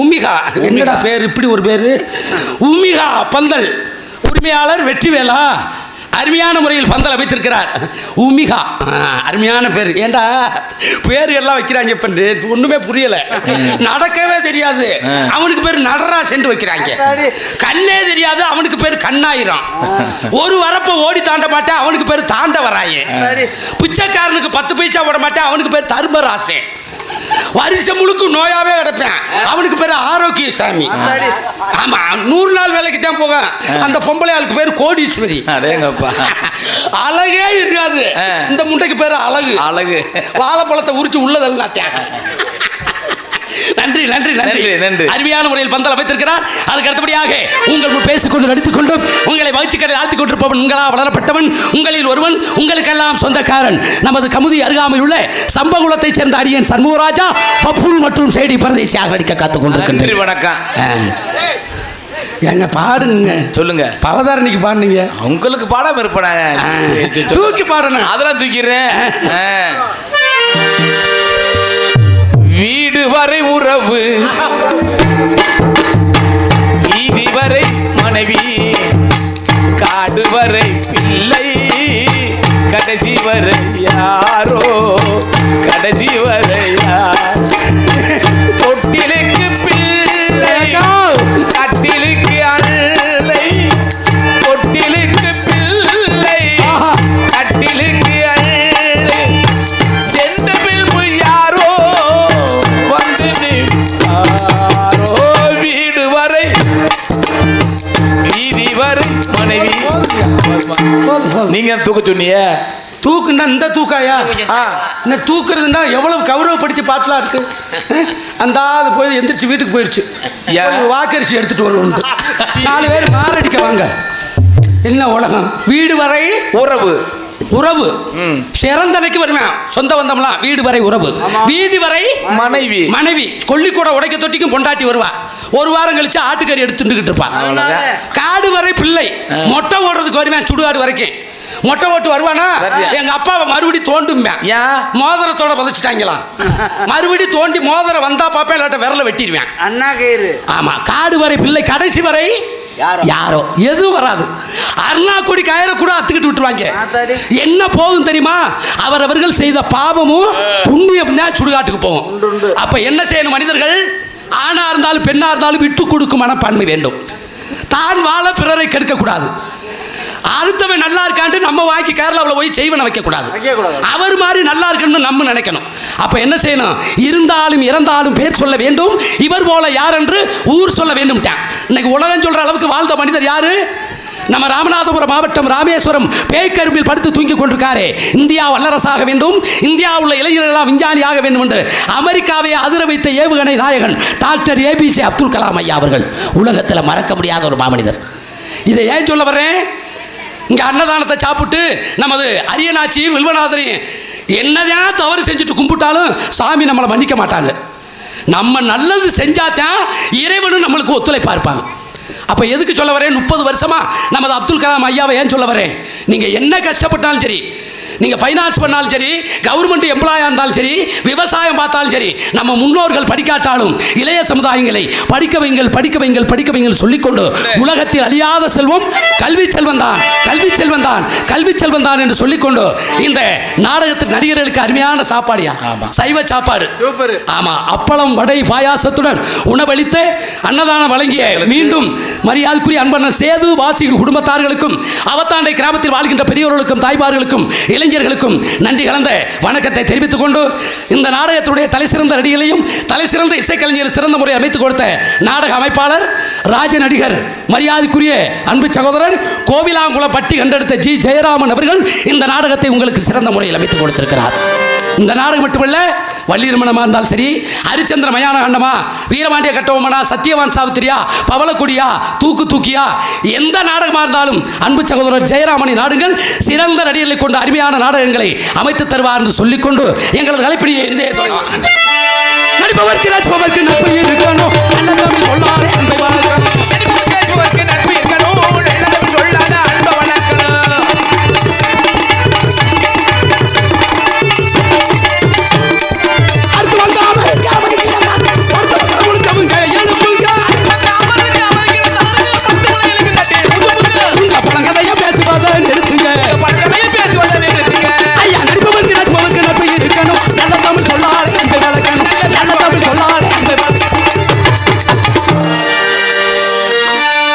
உம்மிகா என்னடா பேர் இப்படி ஒரு பேர் உம்மிகா பந்தல் உரிமையாளர் வெற்றிவேலா அருமையான முறையில் பந்தல் அமைத்திருக்கிறார். உமிகா அருமையான பேர். ஏண்டா பேரு எல்லாம் வைக்கிறாங்க. இப்ப ஒண்ணுமே புரியல. நடக்கவே தெரியாது அவனுக்கு பேர் நடராஜன் வைக்கிறாங்க. கண்ணே தெரியாது அவனுக்கு பேர் கண்ணாயிரம். ஒரு வரப்ப ஓடி தாண்ட மாட்டேன் அவனுக்கு பேர் தாண்டவராயே. பிச்சைக்காரனுக்கு 10 பைசா போட மாட்டேன் அவனுக்கு பேர் தர்மராசே. வருஷம் முழுக்க நோயாவே கிடப்பேன் அவனுக்கு பேரு ஆரோக்கிய சாமி. ஆமா 100 நாள் வேலைக்கு தான் போக. அந்த பொம்பளை ஆளுக்கு பேரு கோடீஸ்வரி. அழகே இருக்காது இந்த முட்டைக்கு பேரு அழகு. அழகு வாழைப்பழத்தை உரிச்சு உள்ளதெல்லாம். நன்றி நன்றி நன்றி நன்றி. அருமையான முறையில் பந்தல் அமைத்திருக்கிறார். அதுக்கு அடுத்தபடியாக உங்கள் பேசிக்கொண்டு நடித்துக் கொண்டும் உங்களை மகிழ்ச்சிக்கரை ஆழ்த்திக் கொண்டிருப்பவன் உங்களா வளரப்பட்டவன் உங்களில் ஒருவன் உங்களுக்கெல்லாம் சொந்தக்காரன் நமது கமுதி அருகாமையில் உள்ள சம்பகுலத்தைச் சேர்ந்த அடியன் சண்முகராஜா பப்புல் மற்றும் சேடி பரதேசியாக நடிக்க காத்துக் கொண்டிருக்கின்றேன். வணக்கம். என்ன பாடுங்க சொல்லுங்க. பவதாரணிக்கு பாடுனீங்க உங்களுக்கு பாடாம இருப்பா. தூக்கி பாடணும் அதெல்லாம் தூக்கிறேன். வீடு வரை உறவு வீதி வரை மனைவி காடு வரை பிள்ளை கடைசி வரை யாரோ கடைசி வரை தொட்டிலுக்கு பிள்ளை கட்டிலுக்கு அள்ளை தொட்டிலுக்கு பிள்ளை கட்டிலுக்கு அள்ளை சென்ற பில் யாரோ வந்து நிற்காரோ வீடு வரை வீதி வரை மனைவி. நீங்க தூக்க சொன்னீங்க. தூக்குன்னா இந்த தூக்காயா என்ன தூக்குறதுன்னா எவ்வளவு கௌரவப்படுத்தி பாட்டலாம் இருக்கு. அந்த அது போய் எந்திரிச்சு வீட்டுக்கு போயிடுச்சு. வாக்கரிசி எடுத்துட்டு வருவோம். 4 பேர் மாரடிக்க வாங்க. என்ன உலகம். வீடு வரை உறவு உறவு சிறந்தனைக்கு வருவேன் சொந்த வந்தம்லாம். வீடு வரை உறவு வீதி வரை மனைவி மனைவி கொல்லிக்கூட உடைக்க தொட்டிக்கும் பொண்டாட்டி வருவா. ஒரு வாரம் கழிச்சு ஆட்டுக்கறி எடுத்துட்டு இருப்பா. காடு வரை பிள்ளை மொட்டை ஓடுறதுக்கு வருவேன். சுடுகாடு வரைக்கும் மொட்டை ஓட்டு வருவானா. எங்க அப்பாவை மறுபடி தோண்டும்பேன். மோதிரத்தோட புதைச்சிட்டாங்களாம். மறுபடி தோண்டி மோதிரம் வந்தா பாப்பா இல்லாட்ட விரல வெட்டிடுவேன். அண்ணா கயிறு. ஆமா காடு வரை பிள்ளை கடைசி வரை யாரோ எதுவும் வராது. அருணா கொடி கயிறை கூட அத்துக்கிட்டு விட்டுருவாங்க. என்ன போகும் தெரியுமா. அவர்கள் செய்த பாவமும் புண்ணியம் தான் சுடுகாட்டுக்கு போகும். அப்ப என்ன செய்யணும் மனிதர்கள். ஆணா இருந்தாலும் பெண்ணா இருந்தாலும் விட்டு கொடுக்கும் மனப்பான்மை வேண்டும். தான் வாழ பிறரை கெடுக்க கூடாது. அடுத்தவன் நல்லா இருக்காண்டு நம்ம வாங்கி கேரளாவில் போய் செய்வனை வைக்க கூடாது. அவர் மாதிரி நல்லா இருக்குன்னு நம்ம நினைக்கணும். அப்ப என்ன செய்யணும். இருந்தாலும் இறந்தாலும் பேர் சொல்ல வேண்டும். இவர் போல யார் என்று ஊர் சொல்ல வேண்டும். இன்னைக்கு உலகம் சொல்ற அளவுக்கு வாழ்ந்த மனிதர் யாரு. நம்ம ராமநாதபுரம் மாவட்டம் ராமேஸ்வரம் பேய்க்கரும்பில் படுத்து தூங்கிக் கொண்டிருக்காரே. இந்தியா வல்லரசாக வேண்டும். இந்தியாவில் உள்ள இளைஞர்கள் எல்லாம் விஞ்ஞானி ஆக வேண்டும் என்று அமெரிக்காவை அதிர வைத்த ஏவுகணை நாயகன் டாக்டர் ஏபிஜே அப்துல் கலாம் ஐயா அவர்கள் உலகத்தில் மறக்க முடியாத ஒரு மாமனிதர். இதை ஏன் சொல்ல வர்றேன். இங்க அன்னதானத்தை சாப்பிட்டு நமது அரியநாச்சியும் வில்வநாதனையும் என்னதான் தவறு செஞ்சுட்டு கும்பிட்டாலும் சாமி நம்மளை மன்னிக்க மாட்டாங்க. நம்ம நல்லது செஞ்சாதான் இறைவனும் நம்மளுக்கு ஒத்துழைப்பா இருப்பாங்க. அப்ப எதுக்கு சொல்ல வரேன். 30 வருஷமா நமது அப்துல் கலாம் ஐயாவை ஏன் சொல்ல வரேன். நீங்க என்ன கஷ்டப்பட்டாலும் சரி, நீங்க ஃபைனான்ஸ் பண்ணாலும் சரி, கவர்மெண்ட் எம்ப்ளாயா இருந்தாலும் சரி, விவசாயம் பார்த்தாலும் சரி, நம்ம முன்னோர்கள் படிக்காட்டாலும் இளைய சமுதாயங்களை படிக்க வைங்கள் படிக்க வைங்கள் படிக்க வைங்கள் சொல்லிக்கொண்டு உலகத்தில் அழியாத செல்வம் கல்வி செல்வம் தான் கல்வி செல்வம் தான் கல்வி செல்வம் தான் என்று சொல்லிக்கொண்டு இந்த நாடகத்தில் நடிகர்களுக்கு அருமையான சாப்பாடியா சைவ சாப்பாடு. ஆமா அப்பளம் வடை பாயாசத்துடன் உணவளித்து அன்னதானம் வழங்கிய மீண்டும் மரியாதைக்குரிய அன்பன சேது வாசி குடும்பத்தார்களுக்கும் அவத்தாண்டை கிராமத்தில் வாழ்கின்ற பெரியோர்களுக்கும் தாய்மார்களுக்கும் இளைஞர்களுக்கும் நன்றி கலந்த வணக்கத்தை தெரிவித்துக் கொண்டு இந்த நாடகத்துடைய தலைசிறந்த நடிகளையும் தலைசிறந்த இசைக்கலைஞர் சிறந்த முறை அமைத்துக் கொடுத்த நாடக அமைப்பாளர் ராஜ நடிகர் மரியாதைக்குரிய அன்பு சகோதரர் கோவிலாங்குளப்பட்டி கண்டெடுத்த ஜி ஜெயராமன் அவர்கள் இந்த நாடகத்தை உங்களுக்கு சிறந்த முறையில் அமைத்துக் கொடுத்திருக்கிறார். இந்த நாடகம் மட்டுமல்ல, வள்ளிரமணமா இருந்தாலும் சரி, ஹரிச்சந்திர மயான கண்டமா, வீரபாண்டிய கட்டபொம்மனா, சத்தியவான் சாவித்திரியா, பவளக்குடியா, தூக்கு தூக்கியா, எந்த நாடகமாக இருந்தாலும் அன்பு சகோதரர் ஜெயராமனை நாடுங்கள். சிறந்த நடிகர்களை கொண்டு அருமையான நாடகங்களை அமைத்து தருவார் என்று சொல்லிக்கொண்டு எங்களது அழைப்பினை நடிப்பவருக்கு நட்பு இருக்கணும்.